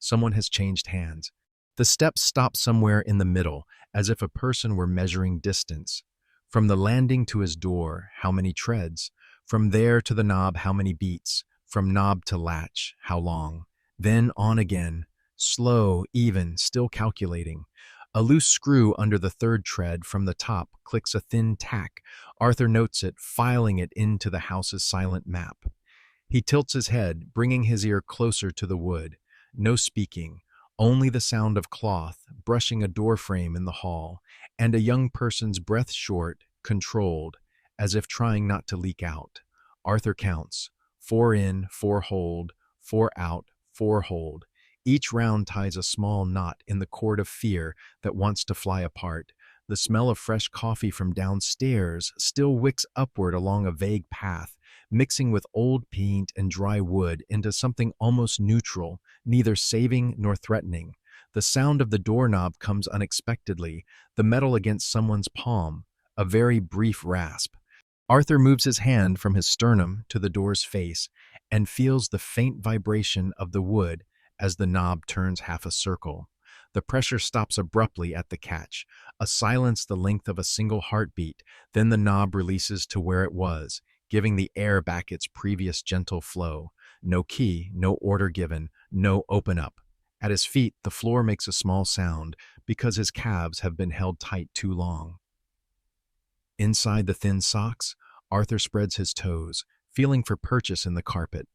Someone has changed hands. The steps stop somewhere in the middle, as if a person were measuring distance. From the landing to his door, how many treads? From there to the knob, how many beats? From knob to latch, how long? Then on again, slow, even, still calculating. A loose screw under the third tread from the top clicks a thin tack. Arthur notes it, filing it into the house's silent map. He tilts his head, bringing his ear closer to the wood. No speaking, only the sound of cloth brushing a doorframe in the hall, and a young person's breath short, controlled, as if trying not to leak out. Arthur counts. 4 in, 4 hold, 4 out, 4 hold. Each round ties a small knot in the cord of fear that wants to fly apart. The smell of fresh coffee from downstairs still wicks upward along a vague path, mixing with old paint and dry wood into something almost neutral, neither saving nor threatening. The sound of the doorknob comes unexpectedly, the metal against someone's palm, a very brief rasp. Arthur moves his hand from his sternum to the door's face and feels the faint vibration of the wood as the knob turns half a circle. The pressure stops abruptly at the catch, a silence the length of a single heartbeat, then the knob releases to where it was, giving the air back its previous gentle flow. No key, no order given, no open up. At his feet, the floor makes a small sound because his calves have been held tight too long. Inside the thin socks, Arthur spreads his toes, feeling for purchase in the carpet.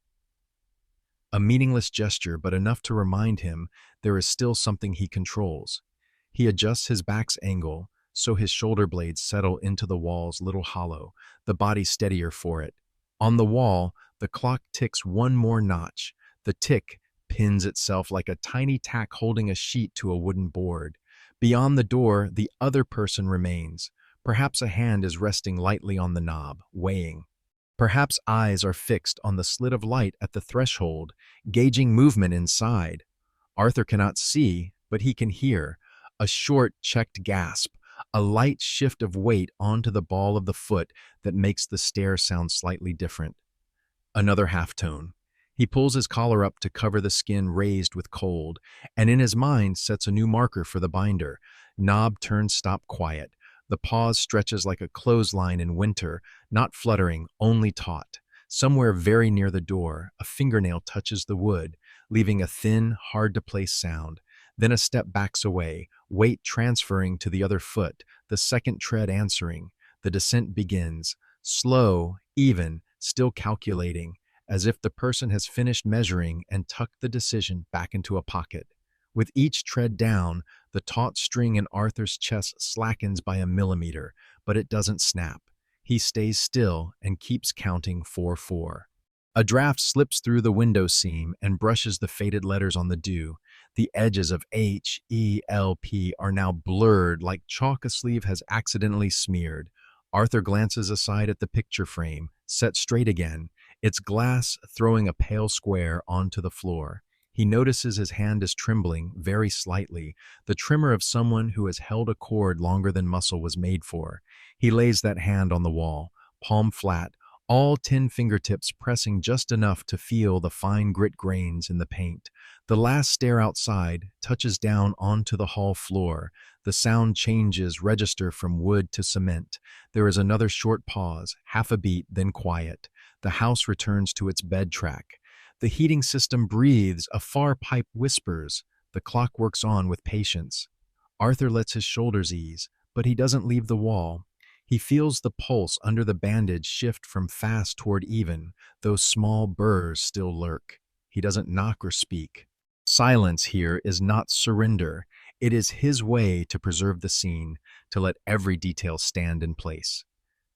A meaningless gesture, but enough to remind him there is still something he controls. He adjusts his back's angle so his shoulder blades settle into the wall's little hollow, the body steadier for it. On the wall, the clock ticks one more notch. The tick pins itself like a tiny tack holding a sheet to a wooden board. Beyond the door, the other person remains. Perhaps a hand is resting lightly on the knob, weighing. Perhaps eyes are fixed on the slit of light at the threshold, gauging movement inside. Arthur cannot see, but he can hear. A short, checked gasp, a light shift of weight onto the ball of the foot that makes the stair sound slightly different. Another halftone. He pulls his collar up to cover the skin raised with cold, and in his mind sets a new marker for the binder. Knob turns stop quiet. The pause stretches like a clothesline in winter, not fluttering, only taut. Somewhere very near the door, a fingernail touches the wood, leaving a thin, hard-to-place sound. Then a step backs away, weight transferring to the other foot, the second tread answering. The descent begins, slow, even, still calculating, as if the person has finished measuring and tucked the decision back into a pocket. With each tread down, the taut string in Arthur's chest slackens by a millimeter, but it doesn't snap. He stays still and keeps counting 4-4. A draft slips through the window seam and brushes the faded letters on the dew. The edges of H-E-L-P are now blurred like chalk a sleeve has accidentally smeared. Arthur glances aside at the picture frame, set straight again, its glass throwing a pale square onto the floor. He notices his hand is trembling, very slightly, the tremor of someone who has held a cord longer than muscle was made for. He lays that hand on the wall, palm flat, all 10 fingertips pressing just enough to feel the fine grit grains in the paint. The last stair outside touches down onto the hall floor. The sound changes register from wood to cement. There is another short pause, half a beat, then quiet. The house returns to its bed track. The heating system breathes, a far pipe whispers. The clock works on with patience. Arthur lets his shoulders ease, but he doesn't leave the wall. He feels the pulse under the bandage shift from fast toward even. Those small burrs still lurk. He doesn't knock or speak. Silence here is not surrender. It is his way to preserve the scene, to let every detail stand in place.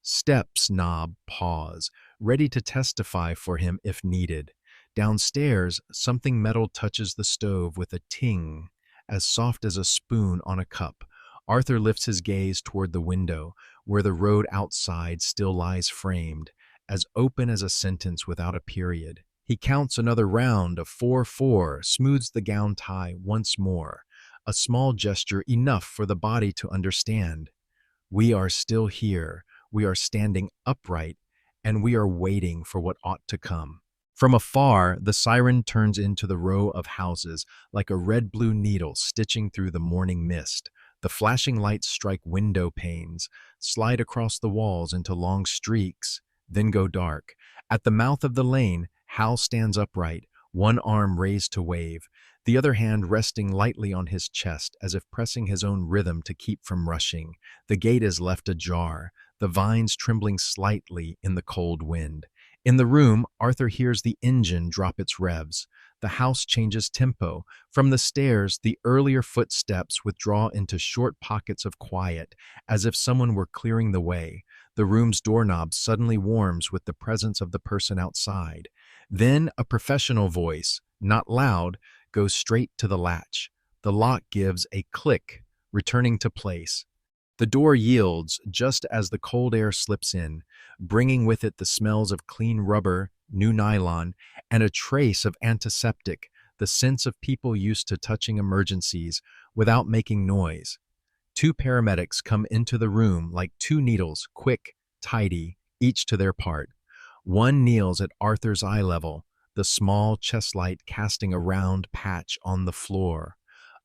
Steps, knob, pause, ready to testify for him if needed. Downstairs, something metal touches the stove with a ting, as soft as a spoon on a cup. Arthur lifts his gaze toward the window, where the road outside still lies framed, as open as a sentence without a period. He counts another round of 4-4, smooths the gown tie once more, a small gesture enough for the body to understand. We are still here, we are standing upright, and we are waiting for what ought to come. From afar, the siren turns into the row of houses like a red-blue needle stitching through the morning mist. The flashing lights strike window panes, slide across the walls into long streaks, then go dark. At the mouth of the lane, Hal stands upright, one arm raised to wave, the other hand resting lightly on his chest as if pressing his own rhythm to keep from rushing. The gate is left ajar, the vines trembling slightly in the cold wind. In the room, Arthur hears the engine drop its revs. The house changes tempo. From the stairs, the earlier footsteps withdraw into short pockets of quiet, as if someone were clearing the way. The room's doorknob suddenly warms with the presence of the person outside. Then a professional voice, not loud, goes straight to the latch. The lock gives a click, returning to place. The door yields just as the cold air slips in, bringing with it the smells of clean rubber, new nylon, and a trace of antiseptic, the sense of people used to touching emergencies without making noise. Two paramedics come into the room like two needles, quick, tidy, each to their part. One kneels at Arthur's eye level, the small chest light casting a round patch on the floor.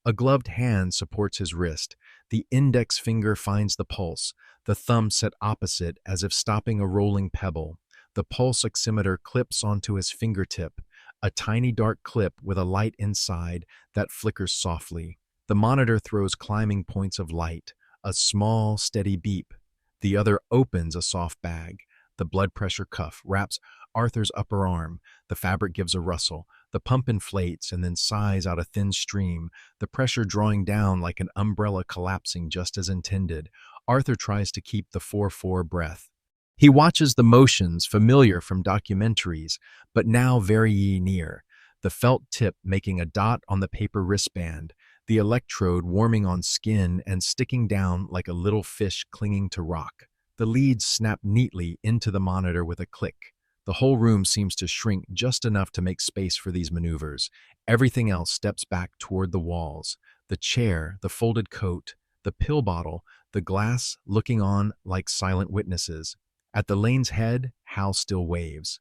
A gloved hand supports his wrist. The index finger finds the pulse, the thumb set opposite as if stopping a rolling pebble. The pulse oximeter clips onto his fingertip, a tiny dark clip with a light inside that flickers softly. The monitor throws climbing points of light, a small, steady beep. The other opens a soft bag. The blood pressure cuff wraps Arthur's upper arm. The fabric gives a rustle. The pump inflates and then sighs out a thin stream, the pressure drawing down like an umbrella collapsing just as intended. Arthur tries to keep the 4-4 breath. He watches the motions familiar from documentaries, but now very near. The felt tip making a dot on the paper wristband, the electrode warming on skin and sticking down like a little fish clinging to rock. The leads snap neatly into the monitor with a click. The whole room seems to shrink just enough to make space for these maneuvers. Everything else steps back toward the walls. The chair, the folded coat, the pill bottle, the glass looking on like silent witnesses. At the lane's head, Hal still waves.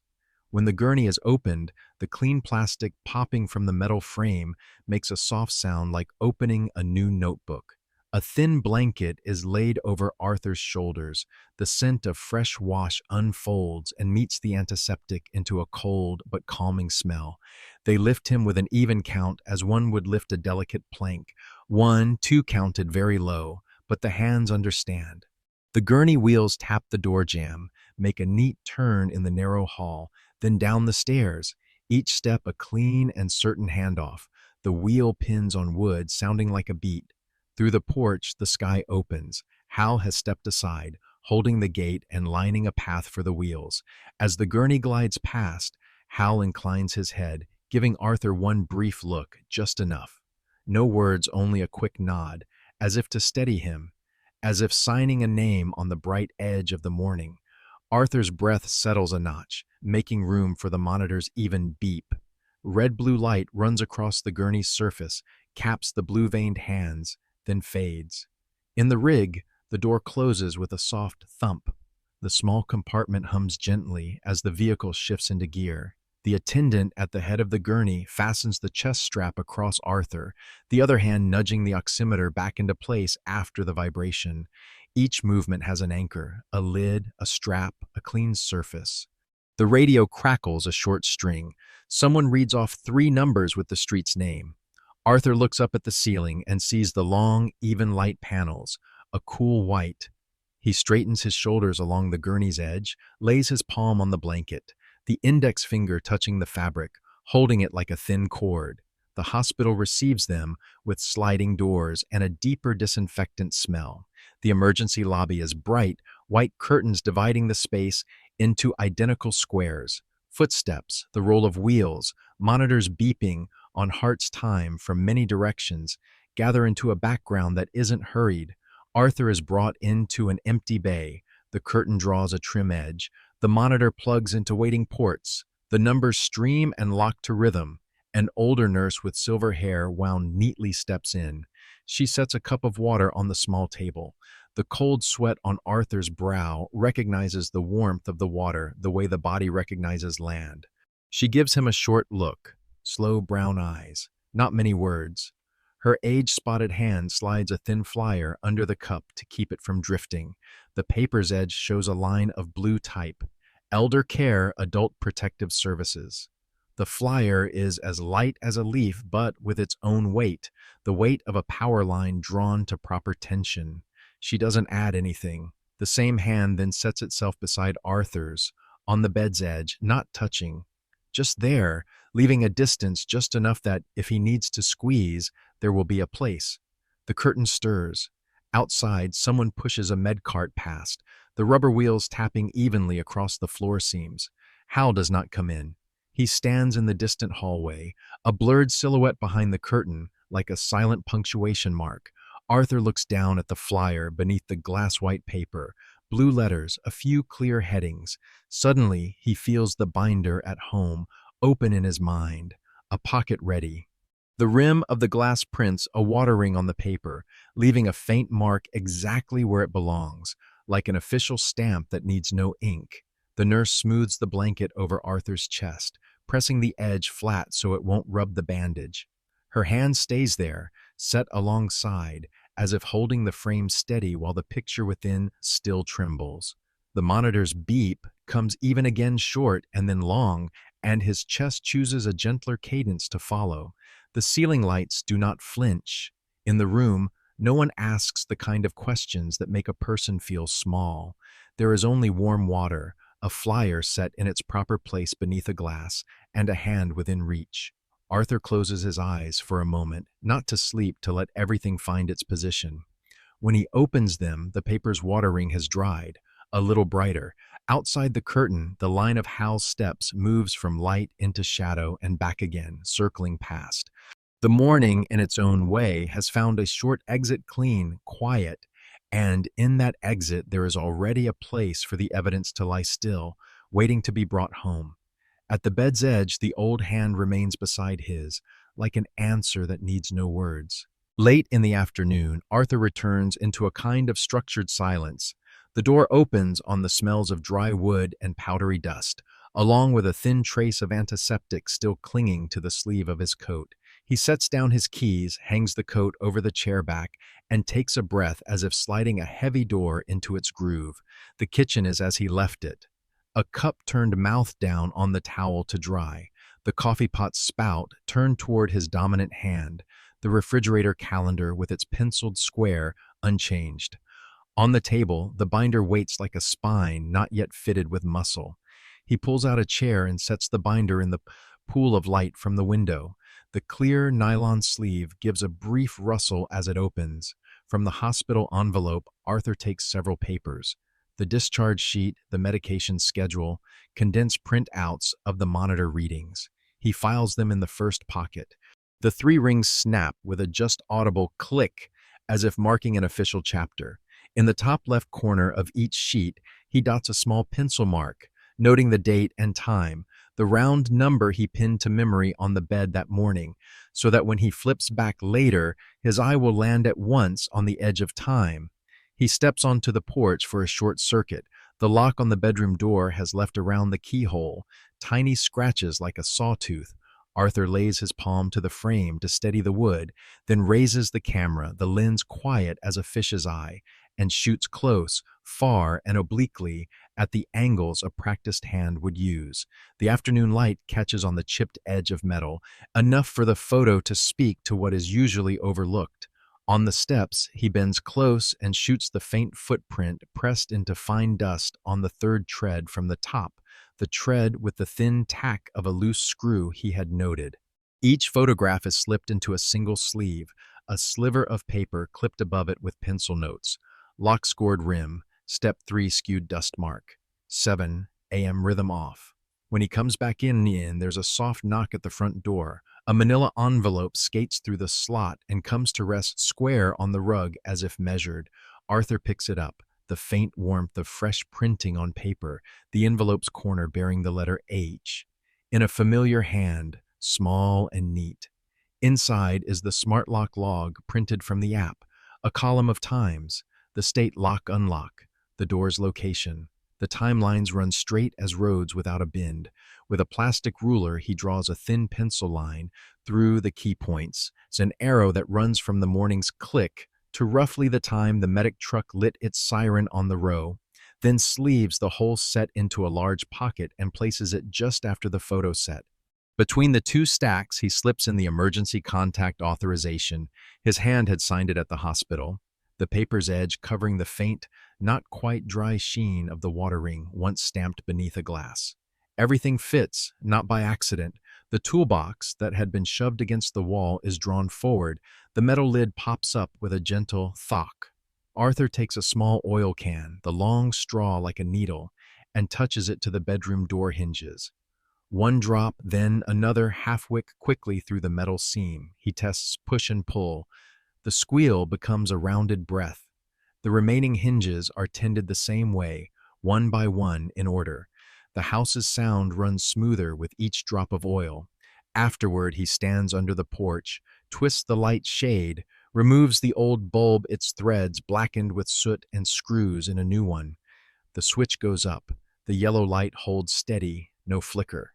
When the gurney is opened, the clean plastic popping from the metal frame makes a soft sound like opening a new notebook. A thin blanket is laid over Arthur's shoulders. The scent of fresh wash unfolds and meets the antiseptic into a cold but calming smell. They lift him with an even count as one would lift a delicate plank. 1, 2 counted very low, but the hands understand. The gurney wheels tap the door jamb, make a neat turn in the narrow hall, then down the stairs, each step a clean and certain handoff, the wheel pins on wood sounding like a beat. Through the porch, the sky opens. Hal has stepped aside, holding the gate and lining a path for the wheels. As the gurney glides past, Hal inclines his head, giving Arthur one brief look, just enough. No words, only a quick nod, as if to steady him, as if signing a name on the bright edge of the morning. Arthur's breath settles a notch, making room for the monitor's even beep. Red-blue light runs across the gurney's surface, caps the blue-veined hands, then fades. In the rig, the door closes with a soft thump. The small compartment hums gently as the vehicle shifts into gear. The attendant at the head of the gurney fastens the chest strap across Arthur, the other hand nudging the oximeter back into place after the vibration. Each movement has an anchor, a lid, a strap, a clean surface. The radio crackles a short string. Someone reads off 3 numbers with the street's name. Arthur looks up at the ceiling and sees the long, even light panels, a cool white. He straightens his shoulders along the gurney's edge, lays his palm on the blanket, the index finger touching the fabric, holding it like a thin cord. The hospital receives them with sliding doors and a deeper disinfectant smell. The emergency lobby is bright, white curtains dividing the space into identical squares. Footsteps, the roll of wheels, monitors beeping on heart's time from many directions, gather into a background that isn't hurried. Arthur is brought into an empty bay. The curtain draws a trim edge. The monitor plugs into waiting ports. The numbers stream and lock to rhythm. An older nurse with silver hair wound neatly steps in. She sets a cup of water on the small table. The cold sweat on Arthur's brow recognizes the warmth of the water the way the body recognizes land. She gives him a short look, slow brown eyes, not many words. Her age-spotted hand slides a thin flyer under the cup to keep it from drifting. The paper's edge shows a line of blue type, Elder Care Adult Protective Services. The flyer is as light as a leaf, but with its own weight, the weight of a power line drawn to proper tension. She doesn't add anything. The same hand then sets itself beside Arthur's, on the bed's edge, not touching. Just there, leaving a distance just enough that, if he needs to squeeze, there will be a place. The curtain stirs. Outside, someone pushes a med cart past, the rubber wheels tapping evenly across the floor seams. Hal does not come in. He stands in the distant hallway, a blurred silhouette behind the curtain, like a silent punctuation mark. Arthur looks down at the flyer beneath the glass-white paper, blue letters, a few clear headings. Suddenly, he feels the binder at home, open in his mind, a pocket ready. The rim of the glass prints a water ring on the paper, leaving a faint mark exactly where it belongs, like an official stamp that needs no ink. The nurse smooths the blanket over Arthur's chest, pressing the edge flat so it won't rub the bandage. Her hand stays there, set alongside, as if holding the frame steady while the picture within still trembles. The monitor's beep comes even again short and then long, and his chest chooses a gentler cadence to follow. The ceiling lights do not flinch. In the room, no one asks the kind of questions that make a person feel small. There is only warm water, a flyer set in its proper place beneath a glass, and a hand within reach. Arthur closes his eyes for a moment, not to sleep, to let everything find its position. When he opens them, the paper's water ring has dried, a little brighter. Outside the curtain, the line of Hal's steps moves from light into shadow and back again, circling past. The morning, in its own way, has found a short exit clean, quiet, and in that exit there is already a place for the evidence to lie still, waiting to be brought home. At the bed's edge, the old hand remains beside his, like an answer that needs no words. Late in the afternoon, Arthur returns into a kind of structured silence. The door opens on the smells of dry wood and powdery dust, along with a thin trace of antiseptic still clinging to the sleeve of his coat. He sets down his keys, hangs the coat over the chair back, and takes a breath as if sliding a heavy door into its groove. The kitchen is as he left it. A cup turned mouth down on the towel to dry. The coffee pot's spout turned toward his dominant hand. The refrigerator calendar with its penciled square unchanged. On the table, the binder waits like a spine not yet fitted with muscle. He pulls out a chair and sets the binder in the pool of light from the window. The clear nylon sleeve gives a brief rustle as it opens. From the hospital envelope, Arthur takes several papers. The discharge sheet, the medication schedule, condensed printouts of the monitor readings. He files them in the first pocket. The three rings snap with a just audible click, as if marking an official chapter. In the top left corner of each sheet, he dots a small pencil mark, noting the date and time, the round number he pinned to memory on the bed that morning, so that when he flips back later, his eye will land at once on the edge of time. He steps onto the porch for a short circuit. The lock on the bedroom door has left around the keyhole tiny scratches like a sawtooth. Arthur lays his palm to the frame to steady the wood, then raises the camera, the lens quiet as a fish's eye, and shoots close, far, and obliquely at the angles a practiced hand would use. The afternoon light catches on the chipped edge of metal, enough for the photo to speak to what is usually overlooked. On the steps, he bends close and shoots the faint footprint pressed into fine dust on the third tread from the top, the tread with the thin tack of a loose screw he had noted. Each photograph is slipped into a single sleeve, a sliver of paper clipped above it with pencil notes. Lock scored rim, step 3 skewed dust mark, 7 a.m. rhythm off. When he comes back in, there's a soft knock at the front door. A manila envelope skates through the slot and comes to rest square on the rug as if measured. Arthur picks it up, the faint warmth of fresh printing on paper, the envelope's corner bearing the letter H. In a familiar hand, small and neat. Inside is the smart lock log printed from the app, a column of times, the state lock-unlock, the door's location. The timelines run straight as roads without a bend. With a plastic ruler, he draws a thin pencil line through the key points. It's an arrow that runs from the morning's click to roughly the time the medic truck lit its siren on the row, then sleeves the whole set into a large pocket and places it just after the photo set. Between the two stacks, he slips in the emergency contact authorization. His hand had signed it at the hospital, the paper's edge covering the faint, not quite dry sheen of the water ring once stamped beneath a glass. Everything fits, not by accident. The toolbox that had been shoved against the wall is drawn forward. The metal lid pops up with a gentle thock. Arthur takes a small oil can, the long straw like a needle, and touches it to the bedroom door hinges. One drop, then another half-wick quickly through the metal seam. He tests push and pull. The squeal becomes a rounded breath. The remaining hinges are tended the same way, one by one in order. The house's sound runs smoother with each drop of oil. Afterward, he stands under the porch, twists the light shade, removes the old bulb, its threads blackened with soot, and screws in a new one. The switch goes up. The yellow light holds steady, no flicker.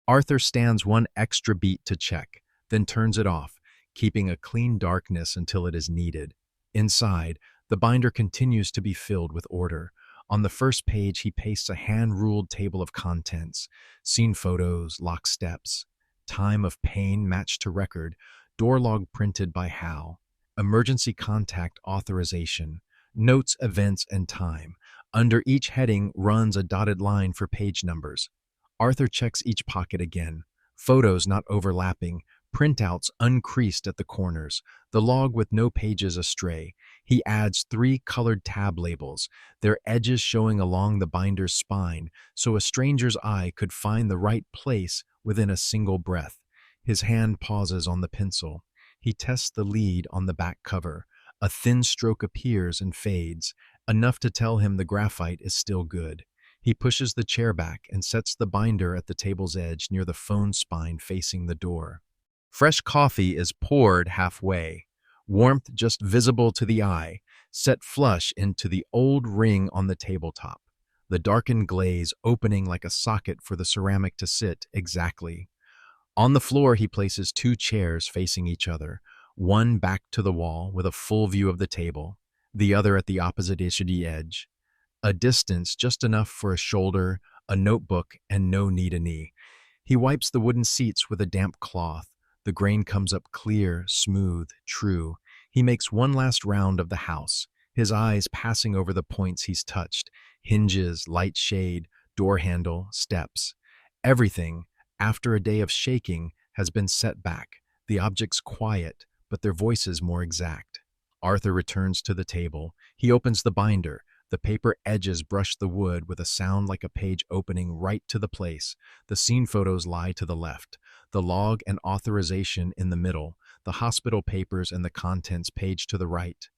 Arthur stands one extra beat to check, then turns it off, keeping a clean darkness until it is needed. Inside, the binder continues to be filled with order. On the first page, he pastes a hand-ruled table of contents, scene photos, lock steps, time of pain matched to record, door log printed by Hal, emergency contact authorization, notes, events, and time. Under each heading runs a dotted line for page numbers. Arthur checks each pocket again, photos not overlapping, printouts uncreased at the corners, the log with no pages astray. He adds 3 colored tab labels, their edges showing along the binder's spine, so a stranger's eye could find the right place within a single breath. His hand pauses on the pencil. He tests the lead on the back cover. A thin stroke appears and fades, enough to tell him the graphite is still good. He pushes the chair back and sets the binder at the table's edge near the phone spine facing the door. Fresh coffee is poured halfway, warmth just visible to the eye, set flush into the old ring on the tabletop, the darkened glaze opening like a socket for the ceramic to sit exactly. On the floor, he places 2 chairs facing each other, one back to the wall with a full view of the table, the other at the opposite edge. A distance just enough for a shoulder, a notebook, and no knee-to-knee. He wipes the wooden seats with a damp cloth. The grain comes up clear, smooth, true. He makes one last round of the house, his eyes passing over the points he's touched: hinges, light shade, door handle, steps. Everything, after a day of shaking, has been set back, the objects quiet, but their voices more exact. Arthur returns to the table. He opens the binder. The paper edges brush the wood with a sound like a page opening right to the place. The scene photos lie to the left, the log and authorization in the middle, the hospital papers and the contents page to the right.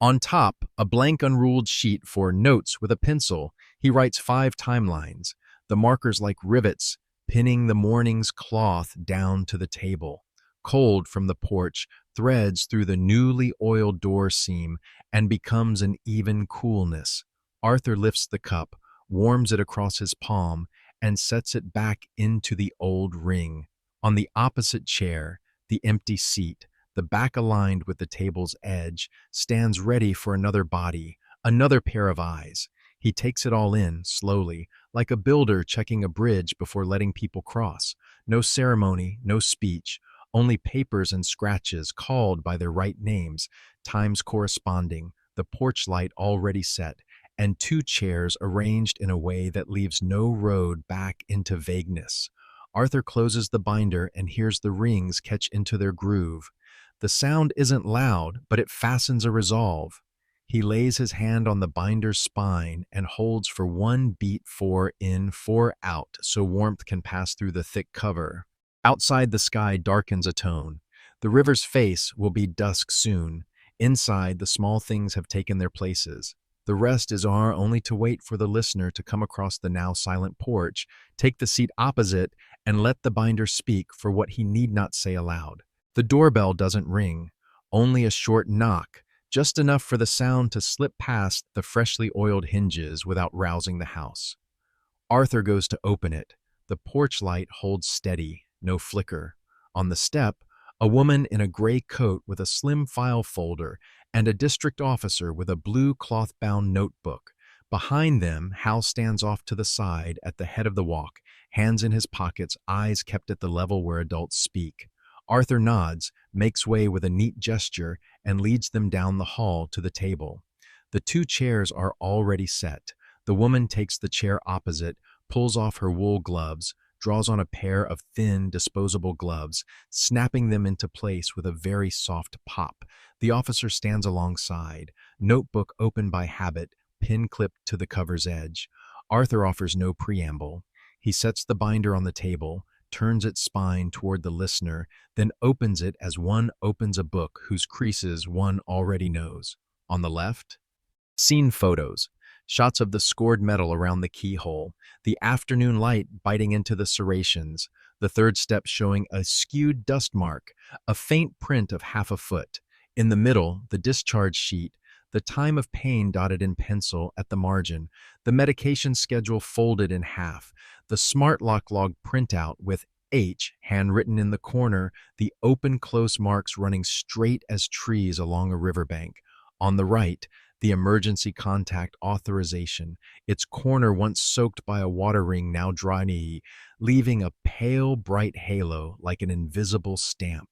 On top, a blank unruled sheet for notes with a pencil. He writes 5 timelines, the markers like rivets, pinning the morning's cloth down to the table. Cold from the porch threads through the newly oiled door seam and becomes an even coolness. Arthur lifts the cup, warms it across his palm, and sets it back into the old ring. On the opposite chair, the empty seat, the back aligned with the table's edge, stands ready for another body, another pair of eyes. He takes it all in, slowly, like a builder checking a bridge before letting people cross. No ceremony, no speech, only papers and scratches called by their right names, times corresponding, the porch light already set, and 2 chairs arranged in a way that leaves no road back into vagueness. Arthur closes the binder and hears the rings catch into their groove. The sound isn't loud, but it fastens a resolve. He lays his hand on the binder's spine and holds for 1 beat, 4 in, 4 out, so warmth can pass through the thick cover. Outside, the sky darkens a tone. The river's face will be dusk soon. Inside, the small things have taken their places. The rest is only to wait for the listener to come across the now silent porch, take the seat opposite, and let the binder speak for what he need not say aloud. The doorbell doesn't ring, only a short knock, just enough for the sound to slip past the freshly oiled hinges without rousing the house. Arthur goes to open it. The porch light holds steady, no flicker. On the step, a woman in a gray coat with a slim file folder and a district officer with a blue cloth-bound notebook. Behind them, Hal stands off to the side at the head of the walk, hands in his pockets, eyes kept at the level where adults speak. Arthur nods, makes way with a neat gesture, and leads them down the hall to the table. The 2 chairs are already set. The woman takes the chair opposite, pulls off her wool gloves, draws on a pair of thin, disposable gloves, snapping them into place with a very soft pop. The officer stands alongside, notebook open by habit, pin clipped to the cover's edge. Arthur offers no preamble. He sets the binder on the table, turns its spine toward the listener, then opens it as one opens a book whose creases one already knows. On the left, scene photos, shots of the scored metal around the keyhole, the afternoon light biting into the serrations, the third step showing a skewed dust mark, a faint print of half a foot. In the middle, the discharge sheet, the time of pain dotted in pencil at the margin, the medication schedule folded in half, the smart lock log printout with H handwritten in the corner, the open close marks running straight as trees along a riverbank. On the right, the emergency contact authorization, its corner once soaked by a water ring now dry, leaving a pale, bright halo like an invisible stamp.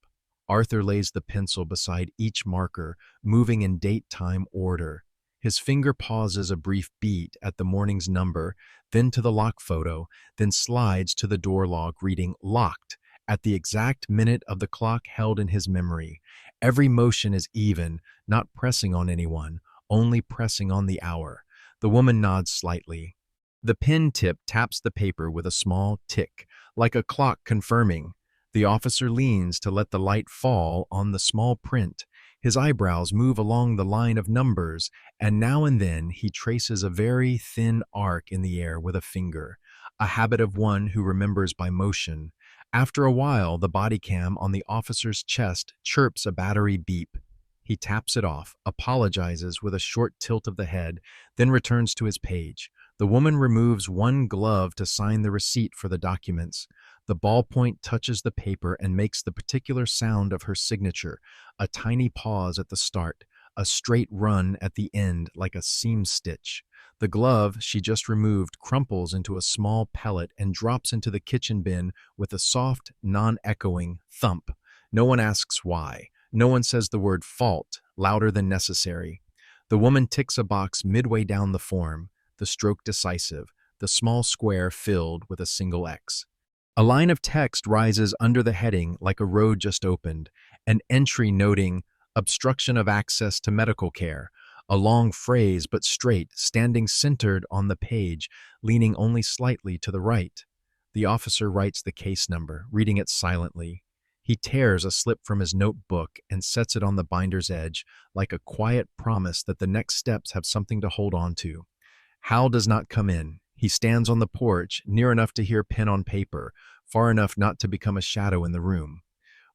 Arthur lays the pencil beside each marker, moving in date-time order. His finger pauses a brief beat at the morning's number, then to the lock photo, then slides to the door log reading locked at the exact minute of the clock held in his memory. Every motion is even, not pressing on anyone, only pressing on the hour. The woman nods slightly. The pen tip taps the paper with a small tick, like a clock confirming. The officer leans to let the light fall on the small print. His eyebrows move along the line of numbers, and now and then he traces a very thin arc in the air with a finger, a habit of one who remembers by motion. After a while, the body cam on the officer's chest chirps a battery beep. He taps it off, apologizes with a short tilt of the head, then returns to his page. The woman removes one glove to sign the receipt for the documents. The ballpoint touches the paper and makes the particular sound of her signature, a tiny pause at the start, a straight run at the end like a seam stitch. The glove she just removed crumples into a small pellet and drops into the kitchen bin with a soft, non-echoing thump. No one asks why. No one says the word fault louder than necessary. The woman ticks a box midway down the form, the stroke decisive, the small square filled with a single X. A line of text rises under the heading like a road just opened, an entry noting obstruction of access to medical care, a long phrase but straight, standing centered on the page, leaning only slightly to the right. The officer writes the case number, reading it silently. He tears a slip from his notebook and sets it on the binder's edge, like a quiet promise that the next steps have something to hold on to. Hal does not come in. He stands on the porch, near enough to hear pen on paper, far enough not to become a shadow in the room.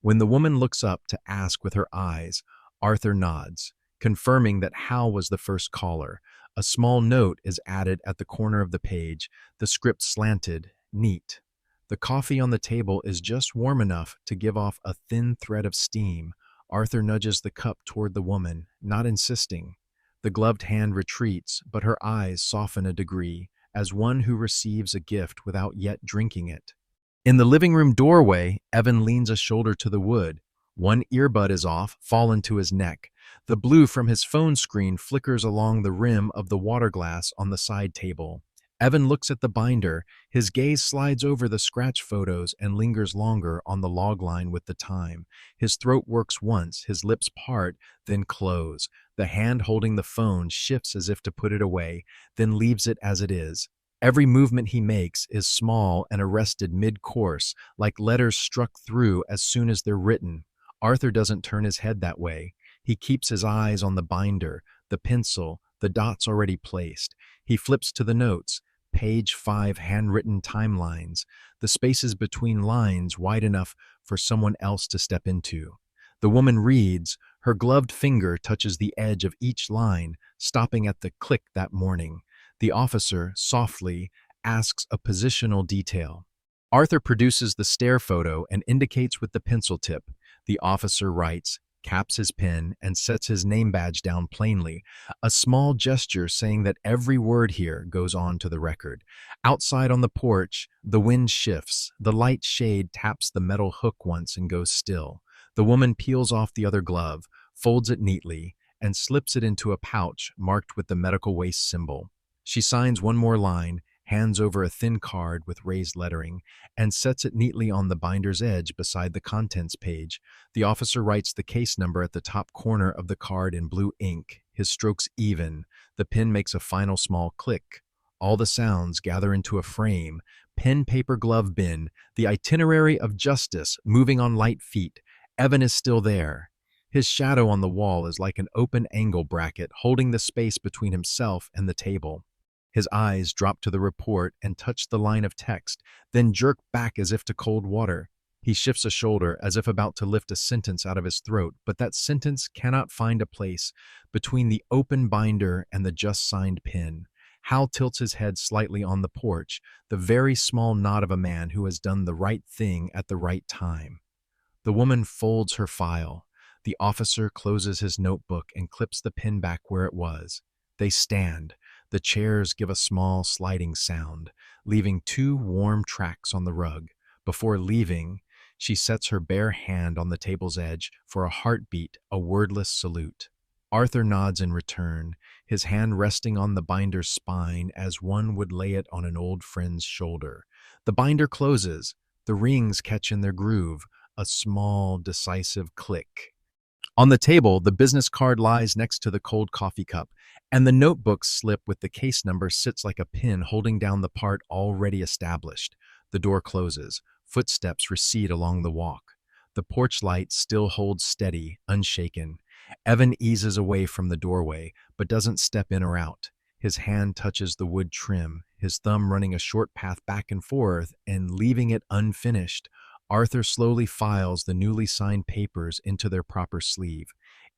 When the woman looks up to ask with her eyes, Arthur nods, confirming that Hal was the first caller. A small note is added at the corner of the page, the script slanted, neat. The coffee on the table is just warm enough to give off a thin thread of steam. Arthur nudges the cup toward the woman, not insisting. The gloved hand retreats, but her eyes soften a degree, as one who receives a gift without yet drinking it. In the living room doorway, Evan leans a shoulder to the wood. One earbud is off, fallen to his neck. The blue from his phone screen flickers along the rim of the water glass on the side table. Evan looks at the binder. His gaze slides over the scratch photos and lingers longer on the log line with the time. His throat works once, his lips part, then close. The hand holding the phone shifts as if to put it away, then leaves it as it is. Every movement he makes is small and arrested mid-course, like letters struck through as soon as they're written. Arthur doesn't turn his head that way. He keeps his eyes on the binder, the pencil, the dots already placed. He flips to the notes. Page 5 handwritten timelines, the spaces between lines wide enough for someone else to step into. The woman reads, her gloved finger touches the edge of each line, stopping at the click that morning. The officer, softly, asks a positional detail. Arthur produces the stare photo and indicates with the pencil tip. The officer writes, caps his pen, and sets his name badge down plainly, a small gesture saying that every word here goes on to the record. Outside on the porch, the wind shifts. The light shade taps the metal hook once and goes still. The woman peels off the other glove, folds it neatly, and slips it into a pouch marked with the medical waste symbol. She signs one more line, hands over a thin card with raised lettering, and sets it neatly on the binder's edge beside the contents page. The officer writes the case number at the top corner of the card in blue ink, his strokes even. The pen makes a final small click. All the sounds gather into a frame, Pen, paper, glove, bin. The itinerary of justice moving on light feet. Evan is still there. His shadow on the wall is like an open angle bracket holding the space between himself and the table. His eyes drop to the report and touch the line of text, then jerk back as if to cold water. He shifts a shoulder as if about to lift a sentence out of his throat, but that sentence cannot find a place between the open binder and the just signed pen. Hal tilts his head slightly on the porch, the very small nod of a man who has done the right thing at the right time. The woman folds her file. The officer closes his notebook and clips the pen back where it was. They stand. The chairs give a small sliding sound, leaving two warm tracks on the rug. Before leaving, she sets her bare hand on the table's edge for a heartbeat, a wordless salute. Arthur nods in return, his hand resting on the binder's spine as one would lay it on an old friend's shoulder. The binder closes. The rings catch in their groove, a small, decisive click. On the table, the business card lies next to the cold coffee cup, and the notebook slip with the case number sits like a pin holding down the part already established. The door closes. Footsteps recede along the walk. The porch light still holds steady, unshaken. Evan eases away from the doorway, but doesn't step in or out. His hand touches the wood trim, his thumb running a short path back and forth and leaving it unfinished. Arthur slowly files the newly signed papers into their proper sleeve.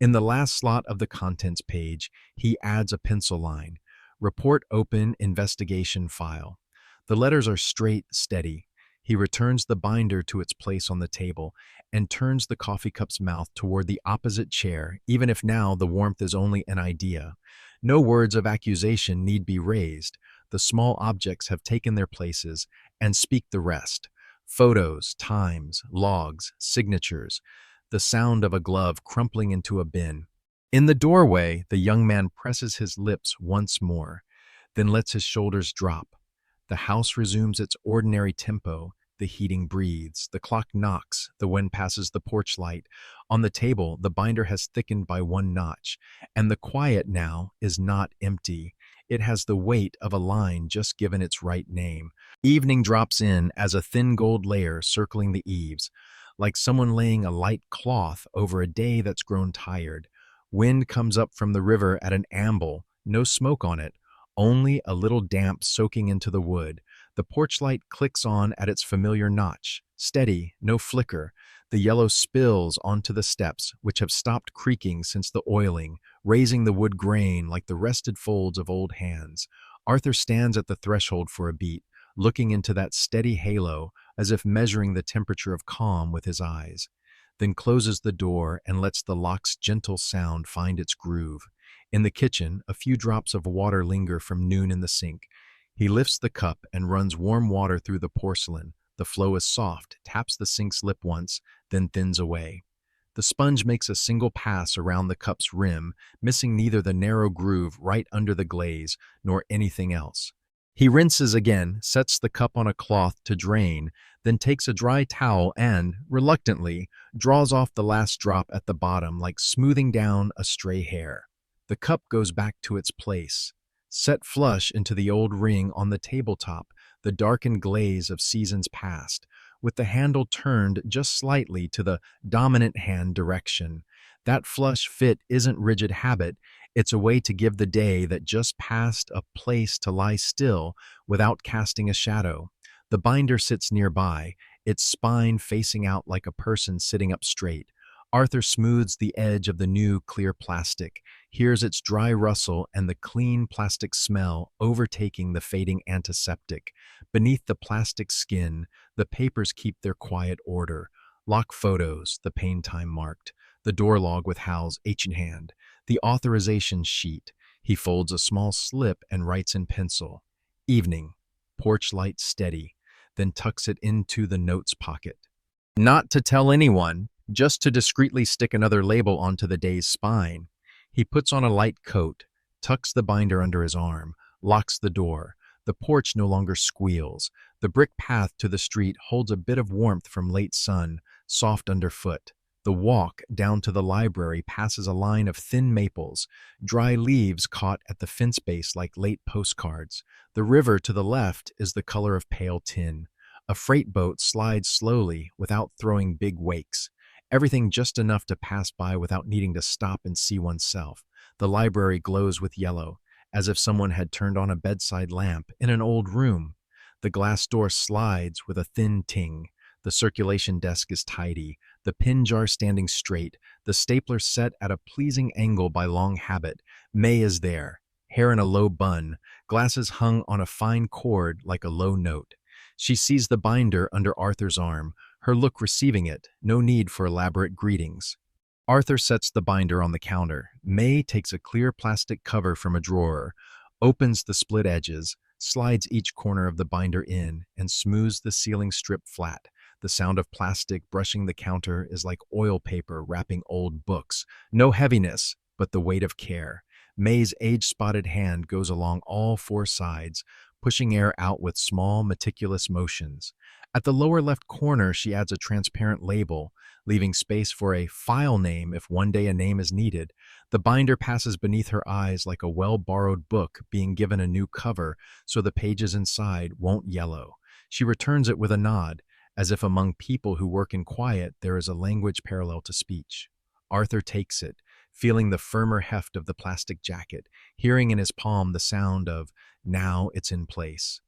In the last slot of the contents page, he adds a pencil line. Report open, investigation file. The letters are straight, steady. He returns the binder to its place on the table and turns the coffee cup's mouth toward the opposite chair, even if now the warmth is only an idea. No words of accusation need be raised. The small objects have taken their places and speak the rest. Photos, times, logs, signatures, the sound of a glove crumpling into a bin. In the doorway, the young man presses his lips once more, then lets his shoulders drop. The house resumes its ordinary tempo. The heating breathes. The clock knocks. The wind passes the porch light. On the table, the binder has thickened by one notch, and the quiet now is not empty. It has the weight of a line just given its right name. Evening drops in as a thin gold layer circling the eaves, like someone laying a light cloth over a day that's grown tired. Wind comes up from the river at an amble, no smoke on it, only a little damp soaking into the wood. The porch light clicks on at its familiar notch, steady, no flicker. The yellow spills onto the steps, which have stopped creaking since the oiling, raising the wood grain like the rested folds of old hands. Arthur stands at the threshold for a beat, looking into that steady halo as if measuring the temperature of calm with his eyes, then closes the door and lets the lock's gentle sound find its groove. In the kitchen, a few drops of water linger from noon in the sink. He lifts the cup and runs warm water through the porcelain. The flow is soft, taps the sink's lip once, then thins away. The sponge makes a single pass around the cup's rim, missing neither the narrow groove right under the glaze nor anything else. He rinses again, sets the cup on a cloth to drain, then takes a dry towel and, reluctantly, draws off the last drop at the bottom like smoothing down a stray hair. The cup goes back to its place, set flush into the old ring on the tabletop, the darkened glaze of seasons past, with the handle turned just slightly to the dominant hand direction. That flush fit isn't rigid habit, it's a way to give the day that just passed a place to lie still without casting a shadow. The binder sits nearby, its spine facing out like a person sitting up straight. Arthur smooths the edge of the new clear plastic, hears its dry rustle and the clean plastic smell overtaking the fading antiseptic. Beneath the plastic skin, the papers keep their quiet order. Lock photos, the pain time marked, the door log with Hal's H in hand, the authorization sheet. He folds a small slip and writes in pencil. Evening, porch light steady, then tucks it into the notes pocket. Not to tell anyone, just to discreetly stick another label onto the day's spine. He puts on a light coat, tucks the binder under his arm, locks the door. The porch no longer squeals. The brick path to the street holds a bit of warmth from late sun, soft underfoot. The walk down to the library passes a line of thin maples, dry leaves caught at the fence base like late postcards. The river to the left is the color of pale tin. A freight boat slides slowly without throwing big wakes. Everything just enough to pass by without needing to stop and see oneself. The library glows with yellow, as if someone had turned on a bedside lamp in an old room. The glass door slides with a thin ting. The circulation desk is tidy, the pin jar standing straight, the stapler set at a pleasing angle by long habit. May is there, hair in a low bun, glasses hung on a fine cord like a low note. She sees the binder under Arthur's arm, her look receiving it, no need for elaborate greetings. Arthur sets the binder on the counter. May takes a clear plastic cover from a drawer, opens the split edges, slides each corner of the binder in, and smooths the sealing strip flat. The sound of plastic brushing the counter is like oil paper wrapping old books. No heaviness, but the weight of care. May's age-spotted hand goes along all four sides, pushing air out with small, meticulous motions. At the lower left corner, she adds a transparent label, leaving space for a file name if one day a name is needed. The binder passes beneath her eyes like a well-borrowed book being given a new cover so the pages inside won't yellow. She returns it with a nod, as if among people who work in quiet there is a language parallel to speech. Arthur takes it, feeling the firmer heft of the plastic jacket, hearing in his palm the sound of, "Now it's in place."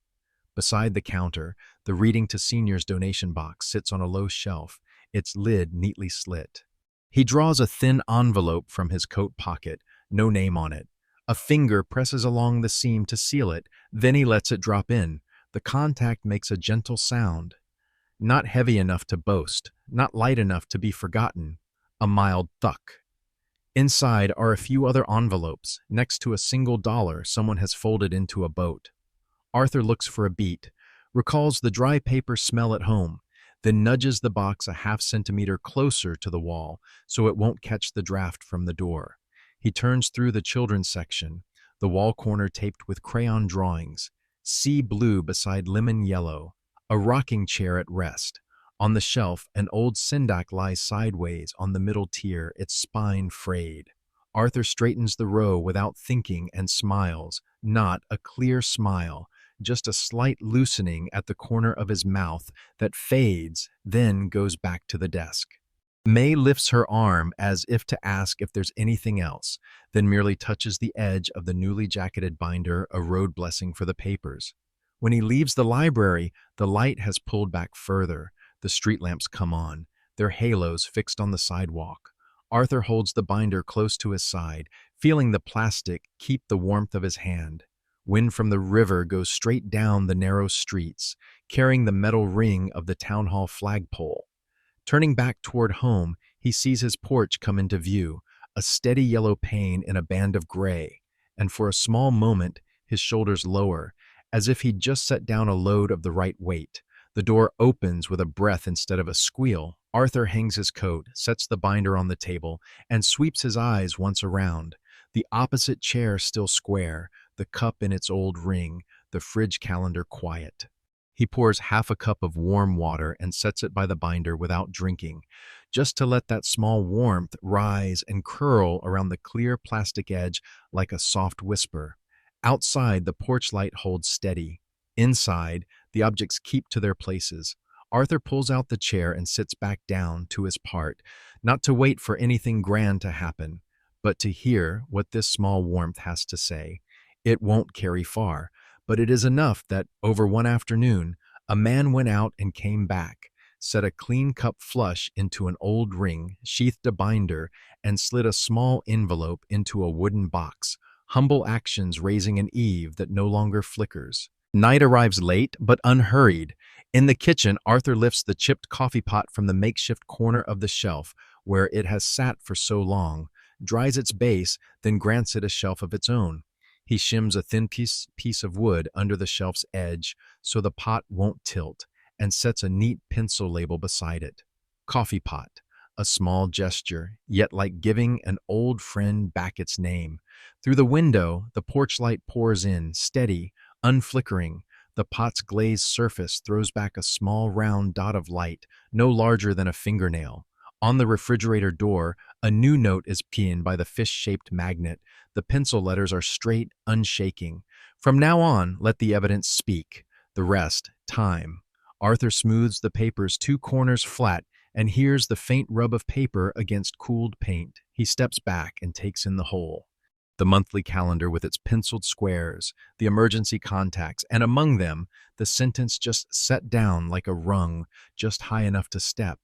Beside the counter, the Reading to Seniors donation box sits on a low shelf, its lid neatly slit. He draws a thin envelope from his coat pocket, no name on it. A finger presses along the seam to seal it, then he lets it drop in. The contact makes a gentle sound. Not heavy enough to boast, not light enough to be forgotten. A mild thuck. Inside are a few other envelopes, next to a single dollar someone has folded into a boat. Arthur looks for a beat, recalls the dry paper smell at home, then nudges the box a half-centimeter closer to the wall so it won't catch the draft from the door. He turns through the children's section, the wall corner taped with crayon drawings, sea blue beside lemon yellow, a rocking chair at rest. On the shelf, an old Sindak lies sideways on the middle tier, its spine frayed. Arthur straightens the row without thinking and smiles, not a clear smile, just a slight loosening at the corner of his mouth that fades, then goes back to the desk. May lifts her arm as if to ask if there's anything else, then merely touches the edge of the newly jacketed binder, a road blessing for the papers. When he leaves the library, the light has pulled back further. The street lamps come on, their halos fixed on the sidewalk. Arthur holds the binder close to his side, feeling the plastic keep the warmth of his hand. Wind from the river goes straight down the narrow streets, carrying the metal ring of the town hall flagpole. Turning back toward home, he sees his porch come into view, a steady yellow pane in a band of gray, and for a small moment, his shoulders lower, as if he'd just set down a load of the right weight. The door opens with a breath instead of a squeal. Arthur hangs his coat, sets the binder on the table, and sweeps his eyes once around. The opposite chair still square, the cup in its old ring, the fridge calendar quiet. He pours half a cup of warm water and sets it by the binder without drinking, just to let that small warmth rise and curl around the clear plastic edge like a soft whisper. Outside, the porch light holds steady. Inside, the objects keep to their places. Arthur pulls out the chair and sits back down to his part, not to wait for anything grand to happen, but to hear what this small warmth has to say. It won't carry far, but it is enough that, over one afternoon, a man went out and came back, set a clean cup flush into an old ring, sheathed a binder, and slid a small envelope into a wooden box, humble actions raising an Eve that no longer flickers. Night arrives late, but unhurried. In the kitchen, Arthur lifts the chipped coffee pot from the makeshift corner of the shelf, where it has sat for so long, dries its base, then grants it a shelf of its own. He shims a thin piece of wood under the shelf's edge so the pot won't tilt, and sets a neat pencil label beside it. Coffee pot. A small gesture, yet like giving an old friend back its name. Through the window, the porch light pours in, steady, unflickering. The pot's glazed surface throws back a small round dot of light, no larger than a fingernail. On the refrigerator door, a new note is pinned by the fish-shaped magnet. The pencil letters are straight, unshaking. From now on, let the evidence speak. The rest, time. Arthur smooths the paper's two corners flat and hears the faint rub of paper against cooled paint. He steps back and takes in the whole. The monthly calendar with its penciled squares, the emergency contacts, and among them, the sentence just set down like a rung, just high enough to step.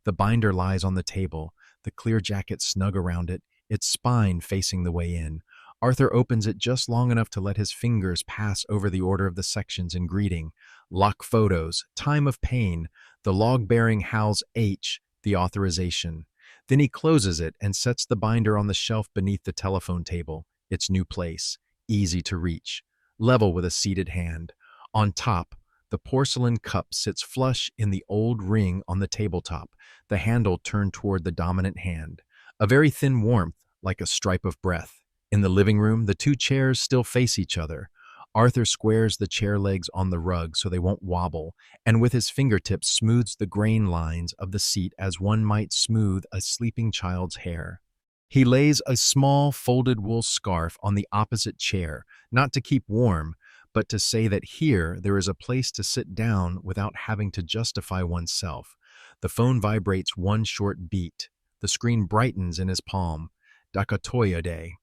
The binder lies on the table, the clear jacket snug around it, its spine facing the way in. Arthur opens it just long enough to let his fingers pass over the order of the sections in greeting. Lock photos, time of pain, the log bearing Hal's H, the authorization. Then he closes it and sets the binder on the shelf beneath the telephone table, its new place, easy to reach, level with a seated hand. On top, the porcelain cup sits flush in the old ring on the tabletop, the handle turned toward the dominant hand. A very thin warmth, like a stripe of breath. In the living room, the two chairs still face each other. Arthur squares the chair legs on the rug so they won't wobble, and with his fingertips smooths the grain lines of the seat as one might smooth a sleeping child's hair. He lays a small folded wool scarf on the opposite chair, not to keep warm, but to say that here there is a place to sit down without having to justify oneself. The phone vibrates one short beat. The screen brightens in his palm. Dakatoyode,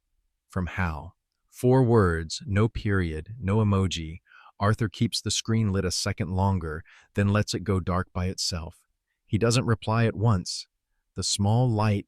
from Hal. 4 words, no period, no emoji. Arthur keeps the screen lit a second longer, then lets it go dark by itself. He doesn't reply at once. The small light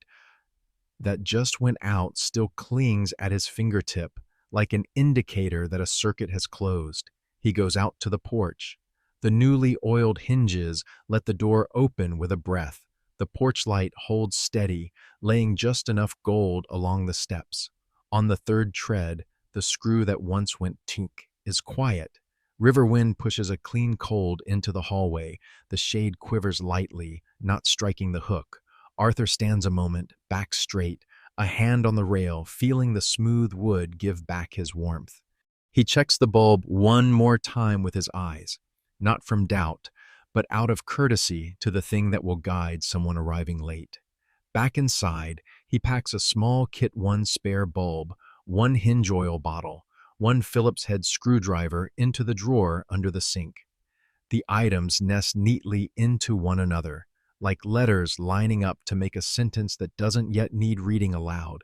that just went out still clings at his fingertip, like an indicator that a circuit has closed. He goes out to the porch. The newly oiled hinges let the door open with a breath. The porch light holds steady, laying just enough gold along the steps. On the third tread, the screw that once went tink is quiet. River wind pushes a clean cold into the hallway. The shade quivers lightly, not striking the hook. Arthur stands a moment, back straight, a hand on the rail, feeling the smooth wood give back his warmth. He checks the bulb one more time with his eyes, not from doubt, but out of courtesy to the thing that will guide someone arriving late. Back inside, he packs a small Kit 1 spare bulb, 1 hinge oil bottle, 1 Phillips head screwdriver into the drawer under the sink. The items nest neatly into one another, like letters lining up to make a sentence that doesn't yet need reading aloud.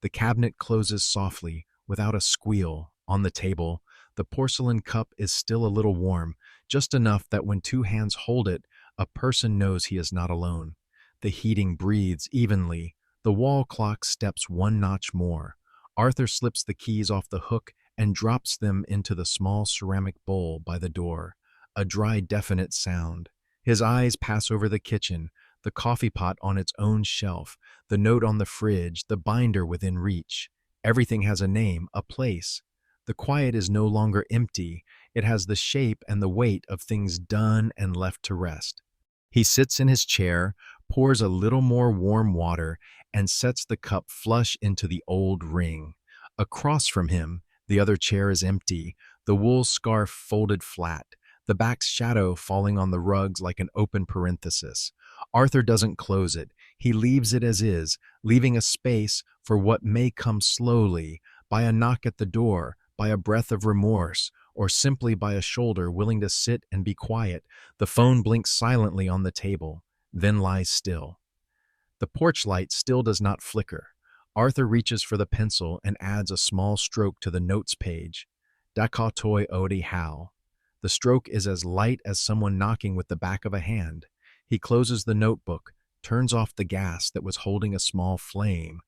The cabinet closes softly, without a squeal. On the table, the porcelain cup is still a little warm, just enough that when 2 hands hold it, a person knows he is not alone. The heating breathes evenly. The wall clock steps 1 notch more. Arthur slips the keys off the hook and drops them into the small ceramic bowl by the door. A dry, definite sound. His eyes pass over the kitchen, the coffee pot on its own shelf, the note on the fridge, the binder within reach. Everything has a name, a place. The quiet is no longer empty. It has the shape and the weight of things done and left to rest. He sits in his chair, pours a little more warm water, and sets the cup flush into the old ring. Across from him, the other chair is empty, the wool scarf folded flat, the back's shadow falling on the rugs like an open parenthesis. Arthur doesn't close it. He leaves it as is, leaving a space for what may come slowly, by a knock at the door, by a breath of remorse, or simply by a shoulder willing to sit and be quiet. The phone blinks silently on the table, then lies still. The porch light still does not flicker. Arthur reaches for the pencil and adds a small stroke to the notes page. Dakotoi Odi Hal. The stroke is as light as someone knocking with the back of a hand. He closes the notebook, turns off the gas that was holding a small flame,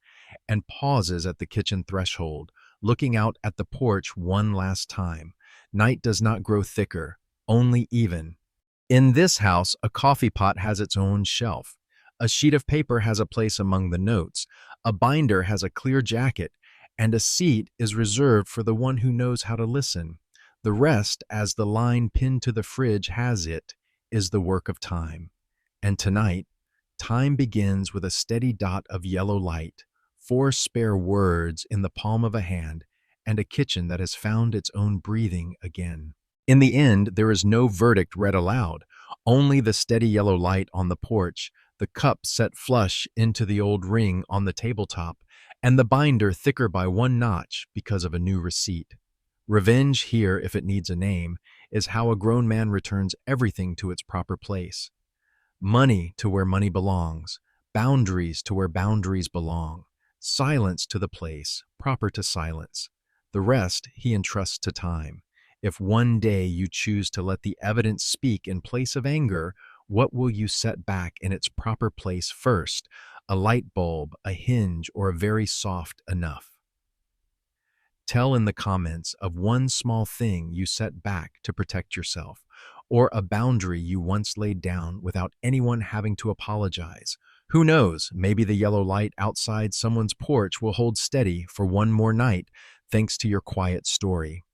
and pauses at the kitchen threshold, looking out at the porch one last time. Night does not grow thicker, only even. In this house, a coffee pot has its own shelf. A sheet of paper has a place among the notes, a binder has a clear jacket, and a seat is reserved for the one who knows how to listen. The rest, as the line pinned to the fridge has it, is the work of time. And tonight, time begins with a steady dot of yellow light, 4 spare words in the palm of a hand, and a kitchen that has found its own breathing again. In the end, there is no verdict read aloud, only the steady yellow light on the porch, the cup set flush into the old ring on the tabletop, and the binder thicker by one notch because of a new receipt. Revenge here, if it needs a name, is how a grown man returns everything to its proper place. Money to where money belongs, boundaries to where boundaries belong, silence to the place proper to silence. The rest he entrusts to time. If one day you choose to let the evidence speak in place of anger, what will you set back in its proper place first? A light bulb, a hinge, or a very soft enough? Tell in the comments of one small thing you set back to protect yourself, or a boundary you once laid down without anyone having to apologize. Who knows, maybe the yellow light outside someone's porch will hold steady for one more night thanks to your quiet story.